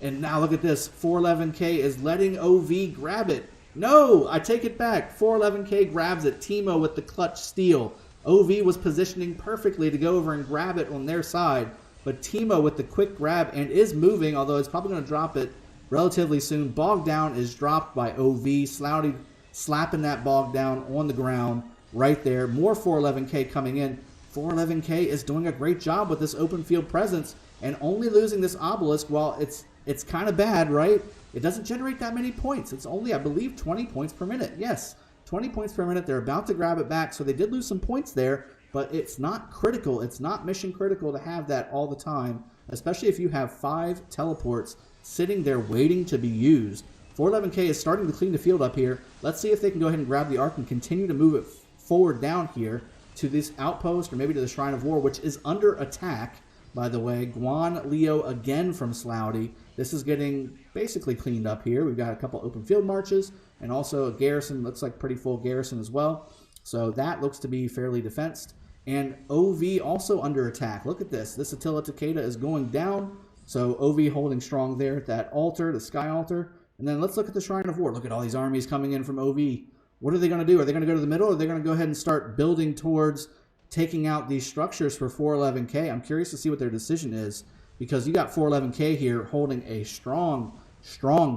And now look at this. 411K is letting OV grab it. No, I take it back. 411K grabs it. Teemo with the clutch steal. OV was positioning perfectly to go over and grab it on their side, but Teemo with the quick grab and is moving, although it's probably going to drop it relatively soon. Bog down is dropped by OV. Slouty slapping that bog down on the ground right there. More 411K coming in. 411K is doing a great job with this open field presence and only losing this obelisk. While it's kind of bad, right? It doesn't generate that many points. It's only, I believe, 20 points per minute. Yes. 20 points per minute. They're about to grab it back, so they did lose some points there, but it's not critical. It's not mission critical to have that all the time, especially if you have 5 teleports sitting there waiting to be used. 411K is starting to clean the field up here. Let's see if they can go ahead and grab the Ark and continue to move it forward down here to this outpost or maybe to the Shrine of War, which is under attack, by the way. Guan Leo again from Slouty. This is getting basically cleaned up here. We've got a couple open field marches and also a garrison. Looks like pretty full garrison as well. So that looks to be fairly defensed. And OV also under attack. Look at this. This Attila Takeda is going down. So OV holding strong there at that altar, the sky altar. And then let's look at the Shrine of War. Look at all these armies coming in from OV. What are they going to do? Are they going to go to the middle, or are they going to go ahead and start building towards taking out these structures for 411K? I'm curious to see what their decision is, because you got 411K here holding a strong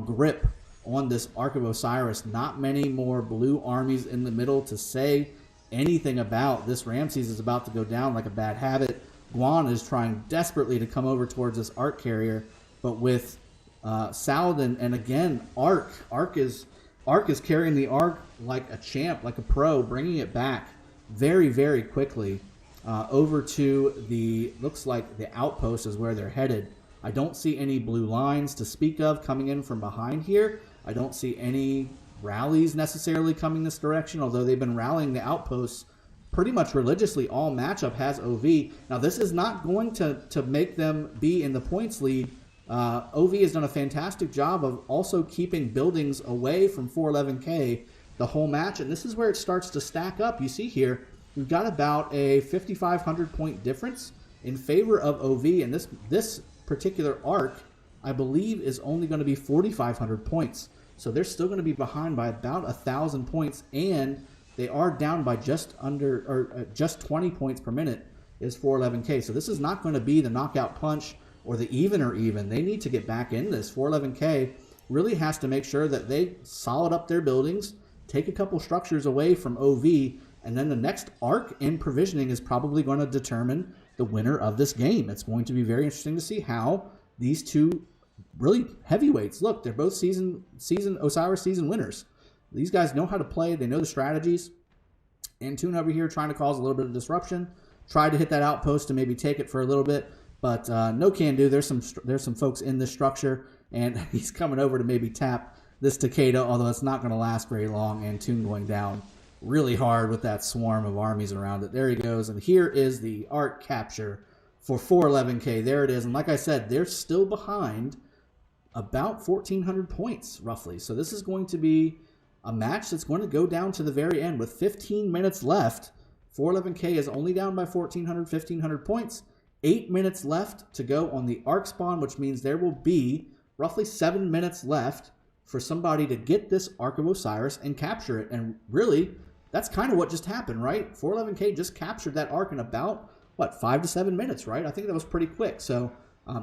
grip on this Ark of Osiris. Not many more blue armies in the middle to say anything about. This Ramses is about to go down like a bad habit. Guan is trying desperately to come over towards this Ark carrier, but with Saladin and again Ark is carrying the Ark like a champ, like a pro, bringing it back very, very quickly over to the, looks like the outpost is where they're headed. I don't see any blue lines to speak of coming in from behind here. I don't see any rallies necessarily coming this direction, although they've been rallying the outposts pretty much religiously. All matchup has OV. Now, this is not going to make them be in the points lead. OV has done a fantastic job of also keeping buildings away from 411K the whole match, and this is where it starts to stack up. You see here, we've got about a 5,500 point difference in favor of OV, and this particular Ark, I believe, is only going to be 4,500 points. So they're still going to be behind by about 1,000 points, and they are down by just 20 points per minute is 411K. So this is not going to be the knockout punch or the even. They need to get back in this. 411K really has to make sure that they solid up their buildings, take a couple structures away from OV, and then the next Ark in provisioning is probably going to determine the winner of this game. It's going to be very interesting to see how these two really heavyweights, look, they're both Osiris season winners. These guys know how to play. They know the strategies. And Toon over here trying to cause a little bit of disruption. Tried to hit that outpost and maybe take it for a little bit, but no can do. There's some folks in this structure, and he's coming over to maybe tap this Takeda, although it's not going to last very long, and Toon going down really hard with that swarm of armies around it. There he goes, and here is the Ark capture for 411K. There it is, and like I said, they're still behind about 1,400 points, roughly. So this is going to be a match that's going to go down to the very end with 15 minutes left. 411K is only down by 1,500 points. 8 minutes left to go on the Ark spawn, which means there will be roughly 7 minutes left for somebody to get this Ark of Osiris and capture it. And really, that's kind of what just happened, right? 411K just captured that Ark in about, 5 to 7 minutes, right? I think that was pretty quick. So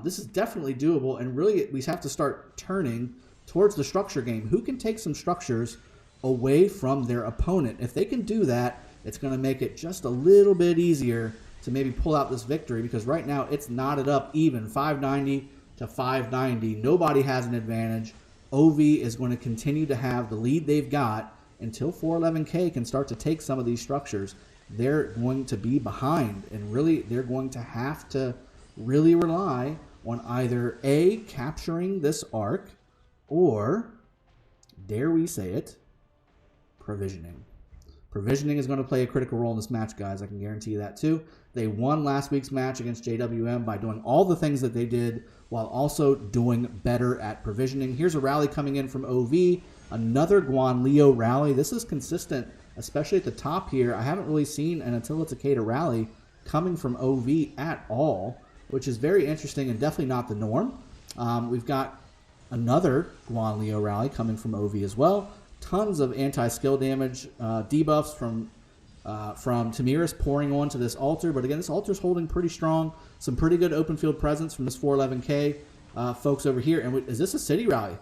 This is definitely doable, and really we have to start turning towards the structure game. Who can take some structures away from their opponent? If they can do that, it's going to make it just a little bit easier to maybe pull out this victory, because right now it's knotted up even, 590 to 590. Nobody has an advantage. OV is going to continue to have the lead they've got until 411K can start to take some of these structures. They're going to be behind, and really they're going to have to really rely on either A, capturing this Ark, or, dare we say it, provisioning. Provisioning is going to play a critical role in this match, guys. I can guarantee you that too. They won last week's match against JWM by doing all the things that they did while also doing better at provisioning. Here's a rally coming in from OV. Another Guan Leo rally. This is consistent, especially at the top here. I haven't really seen an Attila Takeda rally coming from OV at all, which is very interesting and definitely not the norm. We've got another Guan Leo rally coming from OV as well. Tons of anti-skill damage, debuffs from Tamiris pouring onto this altar. But again, this altar's holding pretty strong. Some pretty good open field presence from this 411K folks over here. And is this a city rally?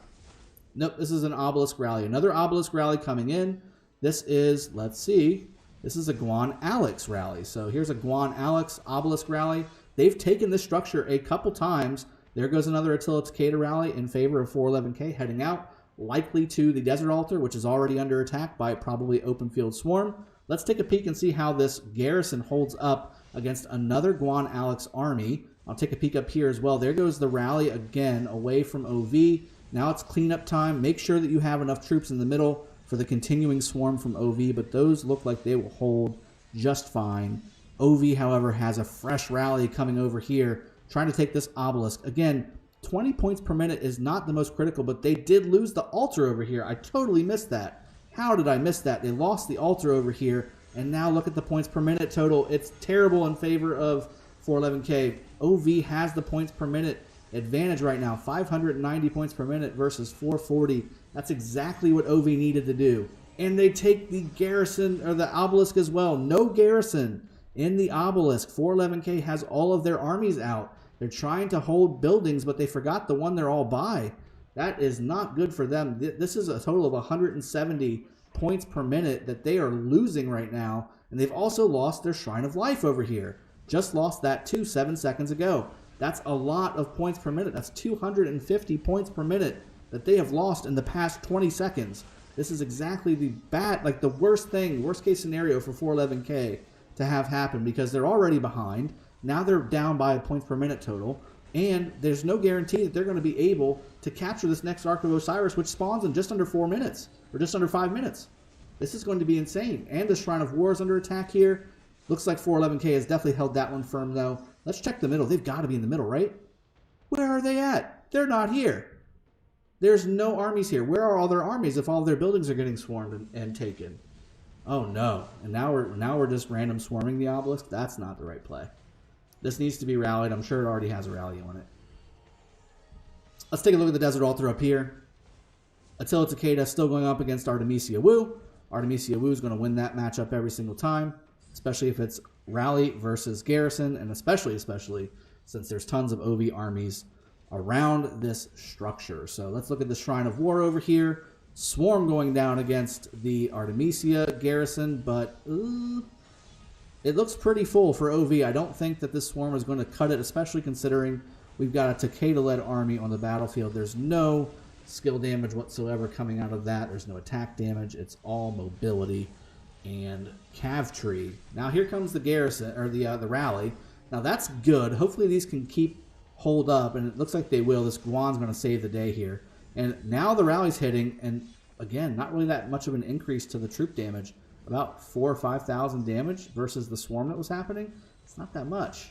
Nope, this is an obelisk rally. Another obelisk rally coming in. This is, let's see, this is a Guan Alex rally. So here's a Guan Alex obelisk rally. They've taken this structure a couple times. There goes another Attila Takeda rally in favor of 411K heading out, likely to the Desert Altar, which is already under attack by probably Open Field Swarm. Let's take a peek and see how this garrison holds up against another Guan Alex army. I'll take a peek up here as well. There goes the rally again away from OV. Now it's cleanup time. Make sure that you have enough troops in the middle for the continuing swarm from OV, but those look like they will hold just fine. OV, however, has a fresh rally coming over here, trying to take this obelisk. Again, 20 points per minute is not the most critical, but they did lose the altar over here. I totally missed that. How did I miss that? They lost the altar over here, and now look at the points per minute total. It's terrible in favor of 411K. OV has the points per minute advantage right now, 590 points per minute versus 440. That's exactly what OV needed to do. And they take the garrison, or the obelisk as well. No garrison in the obelisk. 411K has all of their armies out. They're trying to hold buildings, but they forgot the one they're all by. That is not good for them. This is a total of 170 points per minute that they are losing right now. And they've also lost their Shrine of Life over here. Just lost that too 7 seconds ago. That's a lot of points per minute. That's 250 points per minute that they have lost in the past 20 seconds. This is exactly the the worst thing, worst case scenario for 411K to have happen, because they're already behind. Now they're down by a points per minute total, and there's no guarantee that they're going to be able to capture this next Ark of Osiris, which spawns in just under 4 minutes, or just under 5 minutes. This is going to be insane. And the Shrine of War is under attack here. Looks like 411K has definitely held that one firm, though. Let's check the middle. They've got to be in the middle, right? Where are they at? They're not here. There's no armies here. Where are all their armies if all their buildings are getting swarmed and taken? Oh, no. And now we're just random swarming the obelisk? That's not the right play. This needs to be rallied. I'm sure it already has a rally on it. Let's take a look at the Desert Altar up here. Attila Takeda still going up against Artemisia Wu. Artemisia Wu is going to win that matchup every single time, especially if it's rally versus garrison, and especially since there's tons of OV armies around this structure. So let's look at the Shrine of War over here. Swarm going down against the Artemisia garrison, but it looks pretty full for OV. I don't think that this swarm is going to cut it, especially considering we've got a Takeda-led army on the battlefield. There's no skill damage whatsoever coming out of that. There's no attack damage. It's all mobility and cav tree. Now here comes the garrison, or the rally. Now that's good. Hopefully these can hold up, and it looks like they will. This Guan's going to save the day here. And now the rally's hitting, and again, not really that much of an increase to the troop damage. About 4,000 or 5,000 damage versus the swarm that was happening. It's not that much.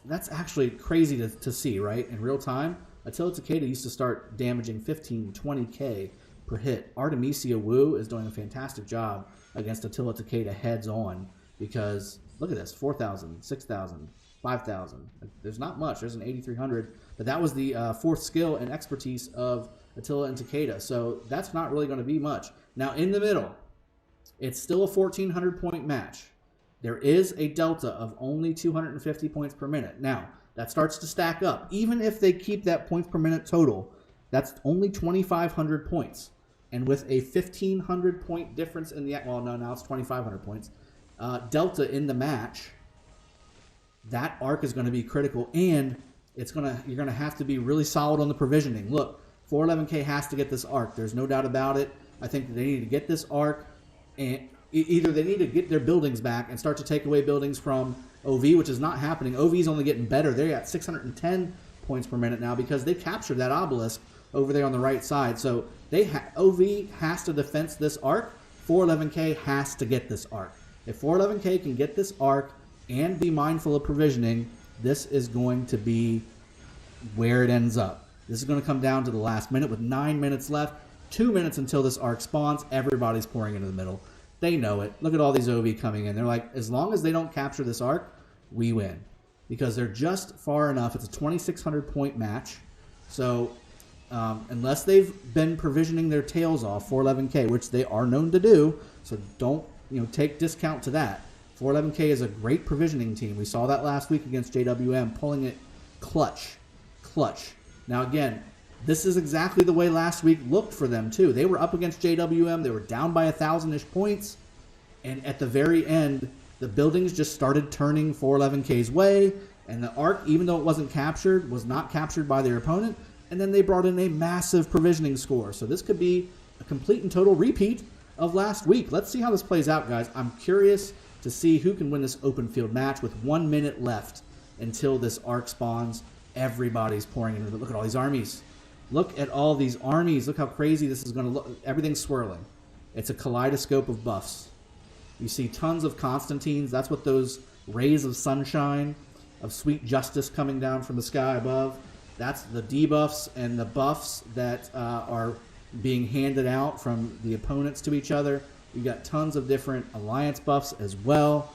That's actually crazy to see, right? In real time, Attila Takeda used to start damaging 15, 20K per hit. Artemisia Wu is doing a fantastic job against Attila Takeda heads on, because look at this, 4,000, 6,000, 5,000. There's not much. There's an 8,300, but that was the fourth skill and expertise of Attila and Takeda, so that's not really going to be much. Now in the middle, it's still a 1,400 point match. There is a delta of only 250 points per minute. Now, that starts to stack up. Even if they keep that points per minute total, that's only 2,500 points. And with a 1,500 point difference in the, well, no, now it's 2,500 points, delta in the match, that Ark is going to be critical, and you're going to have to be really solid on the provisioning. Look, 411K has to get this Ark. There's no doubt about it. I think they need to get this Ark, and either they need to get their buildings back and start to take away buildings from OV, which is not happening. OV is only getting better. They're at 610 points per minute now because they captured that obelisk over there on the right side. So OV has to defense this Ark. 411K has to get this Ark. If 411K can get this Ark and be mindful of provisioning, this is going to be where it ends up. This is going to come down to the last minute with 9 minutes left. 2 minutes until this Ark spawns. Everybody's pouring into the middle. They know it. Look at all these OV coming in. They're like, as long as they don't capture this Ark, we win. Because they're just far enough. It's a 2,600 point match. So unless they've been provisioning their tails off, 411K, which they are known to do, so don't take discount to that. 411K is a great provisioning team. We saw that last week against JWM, pulling it clutch. Now again, this is exactly the way last week looked for them too. They were up against JWM. They were down by 1,000-ish points. And at the very end, the buildings just started turning 411K's way. And the Ark, even though it wasn't captured, was not captured by their opponent. And then they brought in a massive provisioning score. So this could be a complete and total repeat of last week. Let's see how this plays out, guys. I'm curious to see who can win this open field match with 1 minute left until this Ark spawns. Everybody's pouring into it. Look at all these armies. Look at all these armies. Look how crazy this is going to look. Everything's swirling. It's a kaleidoscope of buffs. You see tons of Constantines. That's what those rays of sunshine, of sweet justice coming down from the sky above. That's the debuffs and the buffs that are being handed out from the opponents to each other. You've got tons of different alliance buffs as well.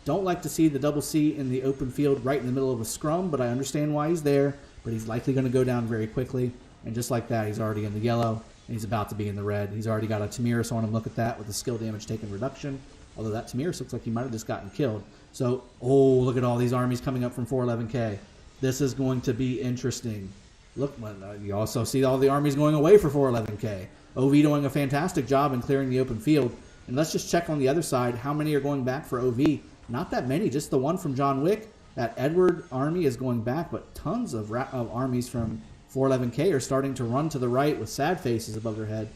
Don't like to see the double C in the open field right in the middle of a scrum, but I understand why he's there. But he's likely going to go down very quickly. And just like that, he's already in the yellow, and he's about to be in the red. He's already got a Tamiris on him. Look at that with the skill damage taken reduction. Although that Tamiris looks like he might have just gotten killed. So, look at all these armies coming up from 411K. This is going to be interesting. Look, you also see all the armies going away for 411K. OV doing a fantastic job in clearing the open field. And let's just check on the other side. How many are going back for OV? Not that many, just the one from John Wick. That Edward army is going back, but tons of armies from 411K are starting to run to the right with sad faces above their head.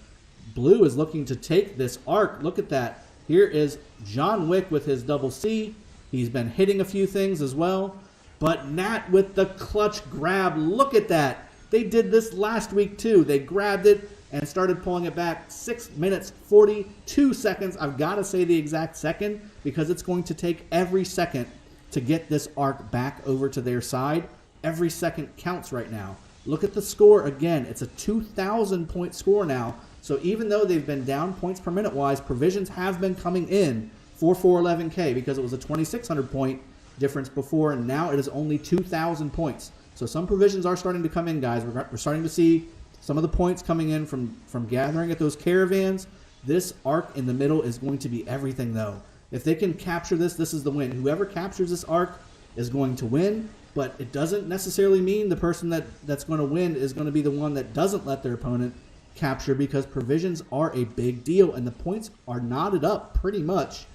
Blue is looking to take this Ark. Look at that. Here is John Wick with his double C. He's been hitting a few things as well. But Nat with the clutch grab. Look at that. They did this last week too. They grabbed it and started pulling it back. 6 minutes, 42 seconds. I've got to say the exact second because it's going to take every second to get this Ark back over to their side. Every second counts right now. Look at the score again. It's a 2,000 point score now. So even though they've been down points per minute wise, provisions have been coming in for 411K because it was a 2,600 point difference before, and now it is only 2,000 points. So some provisions are starting to come in, guys. We're starting to see some of the points coming in from gathering at those caravans. This Ark in the middle is going to be everything, though. If they can capture this, this is the win. Whoever captures this Ark is going to win, but it doesn't necessarily mean the person that's going to win is going to be the one that doesn't let their opponent capture, because provisions are a big deal, and the points are knotted up pretty much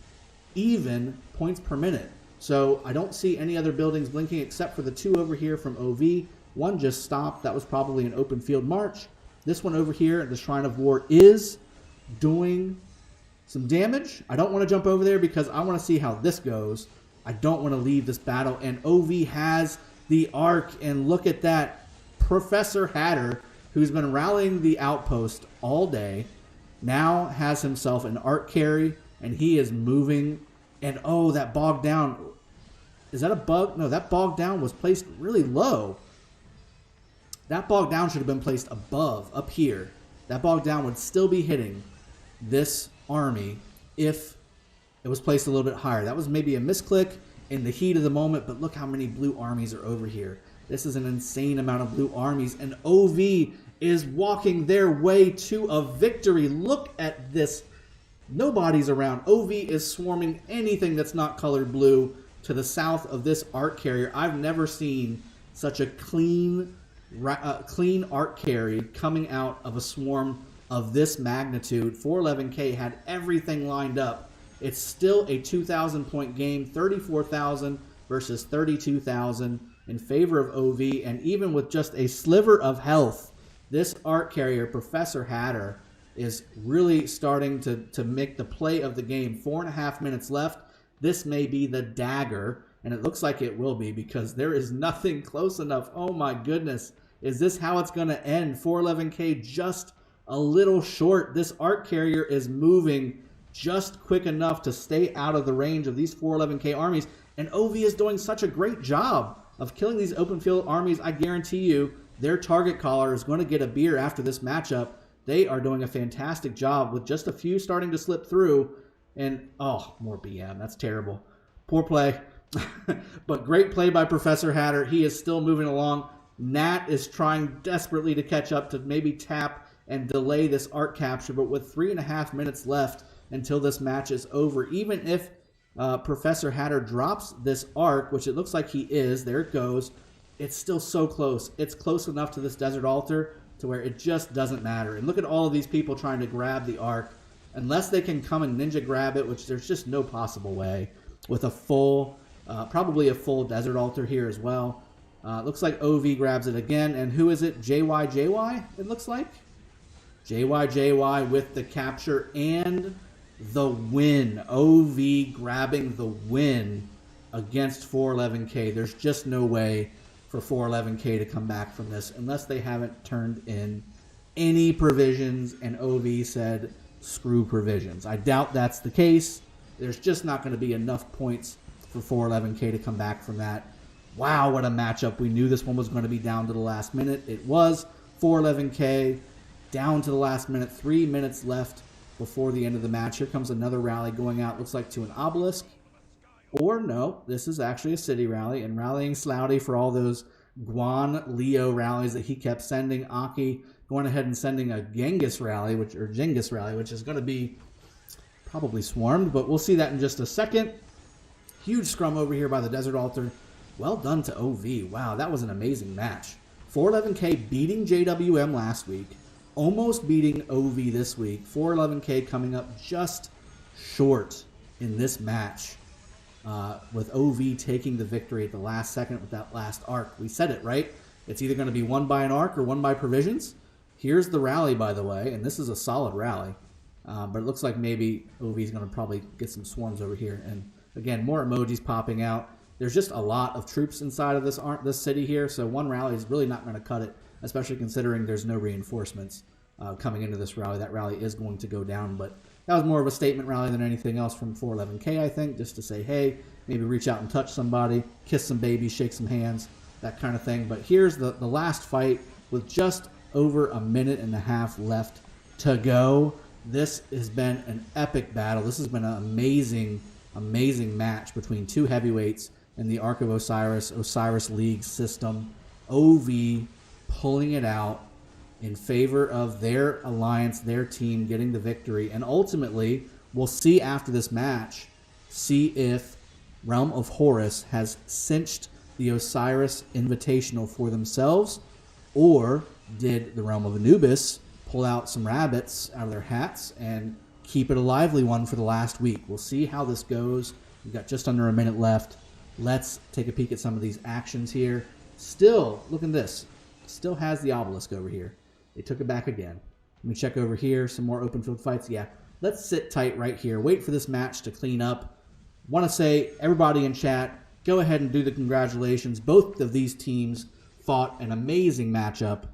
even points per minute. So I don't see any other buildings blinking except for the two over here from OV. One just stopped. That was probably an open field march. This one over here, the Shrine of War, is doing some damage. I don't want to jump over there because I want to see how this goes. I don't want to leave this battle. And OV has the Ark, and look at that. Professor Hatter, who's been rallying the outpost all day, now has himself an Ark carry, and he is moving. And that bogged down. Is that a bug? No, that bogged down was placed really low. That bogged down should have been placed above, up here. That bogged down would still be hitting this army if it was placed a little bit higher. That was maybe a misclick in the heat of the moment, but look how many blue armies are over here. This is an insane amount of blue armies, and OV is walking their way to a victory. Look at this. Nobody's around. OV is swarming anything that's not colored blue to the south of this Ark carrier. I've never seen such a clean Ark carry coming out of a swarm of this magnitude. 411K had everything lined up. It's still a 2,000 point game, 34,000 versus 32,000 in favor of OV, and even with just a sliver of health, this Ark carrier, Professor Hatter, is really starting to make the play of the game. 4.5 minutes left. This may be the dagger, and it looks like it will be because there is nothing close enough. Oh my goodness. Is this how it's going to end? 411K just a little short. This Ark carrier is moving just quick enough to stay out of the range of these 411K armies, and OV is doing such a great job of killing these open field armies. I guarantee you their target caller is going to get a beer after this matchup. They are doing a fantastic job with just a few starting to slip through. And, oh, more BM. That's terrible. Poor play. But great play by Professor Hatter. He is still moving along. Nat is trying desperately to catch up to maybe tap and delay this Ark capture. But with 3.5 minutes left until this match is over, even if Professor Hatter drops this Ark, which it looks like he is, there it goes, it's still so close. It's close enough to this Desert Altar to where it just doesn't matter. And look at all of these people trying to grab the Ark. Unless they can come and ninja grab it, which there's just no possible way, with a full, probably a full Desert Altar here as well. Looks like OV grabs it again. And who is it? JYJY, it looks like. JYJY with the capture and the win. OV grabbing the win against 411K. There's just no way for 411K to come back from this unless they haven't turned in any provisions and OV said, screw provisions. I doubt that's the case. There's just not going to be enough points for 411K to come back from that. Wow, what a matchup. We knew this one was going to be down to the last minute. It was. 411K down to the last minute. 3 minutes left before the end of the match. Here comes another rally going out. Looks like to an obelisk. Or no, this is actually a city rally. And rallying Slouty for all those Guan Leo rallies that he kept sending. Aki going ahead and sending a Genghis rally, which is going to be probably swarmed, but we'll see that in just a second. Huge scrum over here by the Desert Altar. Well done to OV. Wow, that was an amazing match. 411K beating JWM last week, almost beating OV this week. 411K coming up just short in this match, with OV taking the victory at the last second with that last Ark. We said it, right? It's either going to be won by an Ark or won by provisions. Here's the rally, by the way, and this is a solid rally. But it looks like maybe OV is going to probably get some swarms over here. And again, more emojis popping out. There's just a lot of troops inside of this city here, so one rally is really not going to cut it, especially considering there's no reinforcements coming into this rally. That rally is going to go down, but that was more of a statement rally than anything else from 411K, I think, just to say, hey, maybe reach out and touch somebody, kiss some babies, shake some hands, that kind of thing. But here's the last fight with just over 1.5 minutes left to go. This has been an epic battle. This has been an amazing, amazing match between two heavyweights in the Ark of Osiris League system. OV pulling it out in favor of their alliance, their team getting the victory. And ultimately, we'll see after this match, see if Realm of Horus has cinched the Osiris Invitational for themselves, or did the Realm of Anubis pull out some rabbits out of their hats and keep it a lively one for the last week. We'll see how this goes. We've got just under 1 minute left. Let's take a peek at some of these actions here. Still, look at this. Still has the obelisk over here. They took it back again. Let me check over here. Some more open field fights. Yeah, let's sit tight right here. Wait for this match to clean up. Want to say, everybody in chat, go ahead and do the congratulations. Both of these teams fought an amazing matchup.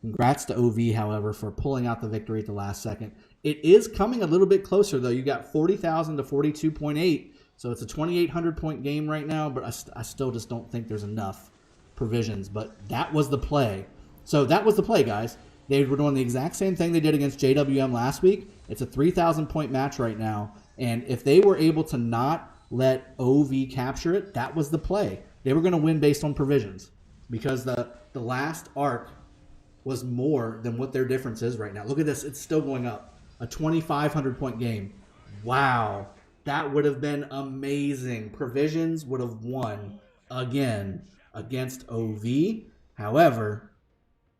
Congrats to OV, however, for pulling out the victory at the last second. It is coming a little bit closer, though. You got 40,000 to 42.8, so it's a 2,800 point game right now, but I still just don't think there's enough provisions. But that was the play. So that was the play, guys. They were doing the exact same thing they did against JWM last week. It's a 3,000 point match right now, and if they were able to not let OV capture it, that was the play. They were going to win based on provisions because the last Ark was more than what their difference is right now. Look at this. It's still going up. A 2,500 point game. Wow. That would have been amazing. Provisions would have won again against OV. However,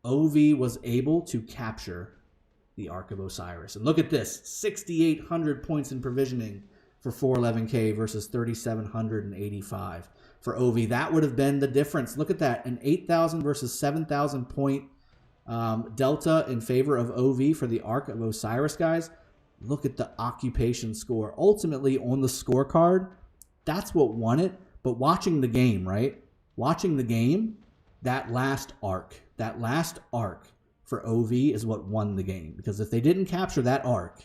OV was able to capture the Ark of Osiris. And look at this, 6,800 points in provisioning for 411K versus 3,785 for OV. That would have been the difference. Look at that, an 8,000 versus 7,000 point delta in favor of OV for the Ark of Osiris, guys. Look at the occupation score. Ultimately, on the scorecard, that's what won it. But watching the game, right? Watching the game, that last Ark for OV is what won the game. Because if they didn't capture that Ark,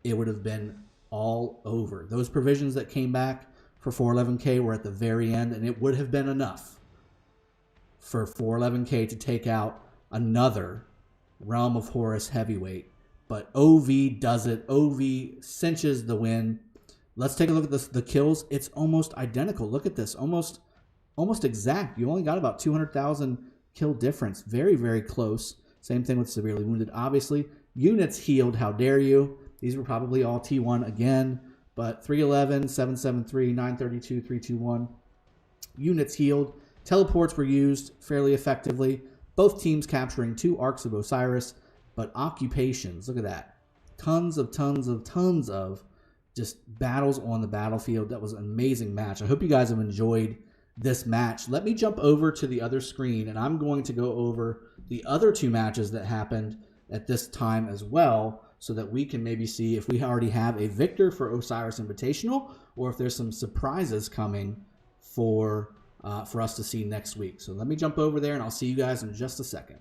it would have been all over. Those provisions that came back for 411K were at the very end, and it would have been enough for 411K to take out another Realm of Horus heavyweight. But OV does it. OV cinches the win. Let's take a look at the kills. It's almost identical. Look at this. Almost exact. You only got about 200,000 kill difference. Very, very close. Same thing with severely wounded, obviously. Units healed. How dare you? These were probably all T1 again. But 311, 773, 932, 321. Units healed. Teleports were used fairly effectively. Both teams capturing 2 Arks of Osiris. But occupations, look at that. Tons of just battles on the battlefield. That was an amazing match. I hope you guys have enjoyed this match. Let me jump over to the other screen, and I'm going to go over the other 2 matches that happened at this time as well, so that we can maybe see if we already have a victor for Osiris Invitational, or if there's some surprises coming for us to see next week. So let me jump over there, and I'll see you guys in just a second.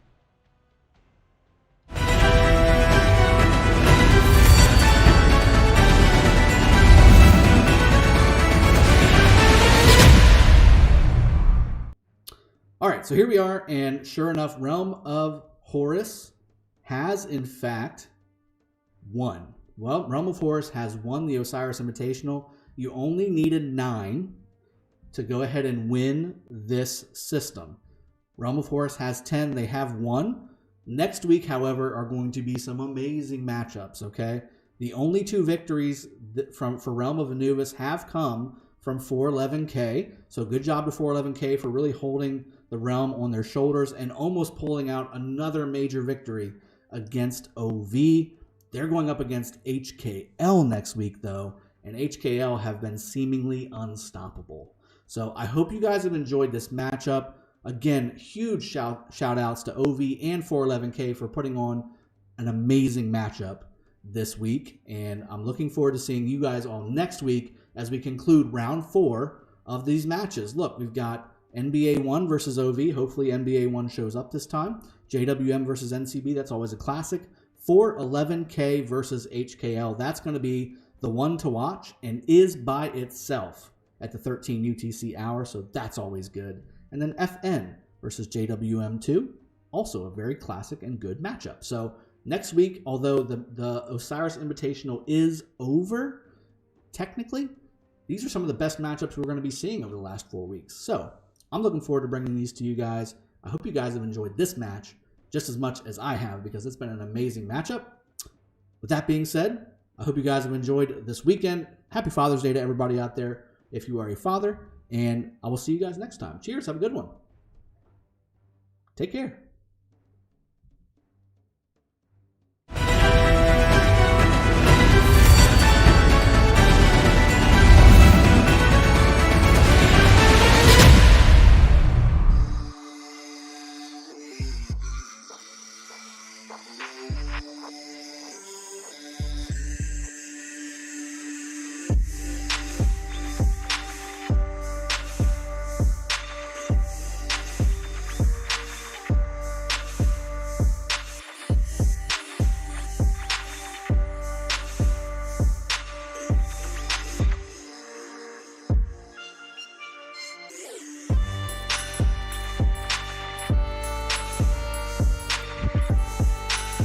All right, so here we are, and sure enough, Realm of Horus has, in fact, won. Well, Realm of Horus has won the Osiris Invitational. You only needed 9 to go ahead and win this system. Realm of Horus has 10. They have won. Next week, however, are going to be some amazing matchups, okay? The only 2 victories for Realm of Anubis have come from 411K. So good job to 411K for really holding the realm on their shoulders and almost pulling out another major victory against OV. They're going up against HKL next week, though, and HKL have been seemingly unstoppable. So I hope you guys have enjoyed this matchup. Again, huge shout outs to OV and 411K for putting on an amazing matchup this week, and I'm looking forward to seeing you guys all next week as we conclude round 4 of these matches. Look, we've got NBA 1 versus OV. Hopefully NBA 1 shows up this time. JWM versus NCB. That's always a classic. 411K versus HKL. That's going to be the one to watch and is by itself at the 13 UTC hour, so that's always good. And then FN versus JWM2. Also a very classic and good matchup. So next week, although the Osiris Invitational is over, technically, these are some of the best matchups we're going to be seeing over the last 4 weeks. So I'm looking forward to bringing these to you guys. I hope you guys have enjoyed this match just as much as I have, because it's been an amazing matchup. With that being said, I hope you guys have enjoyed this weekend. Happy Father's Day to everybody out there if you are a father, and I will see you guys next time. Cheers. Have a good one. Take care.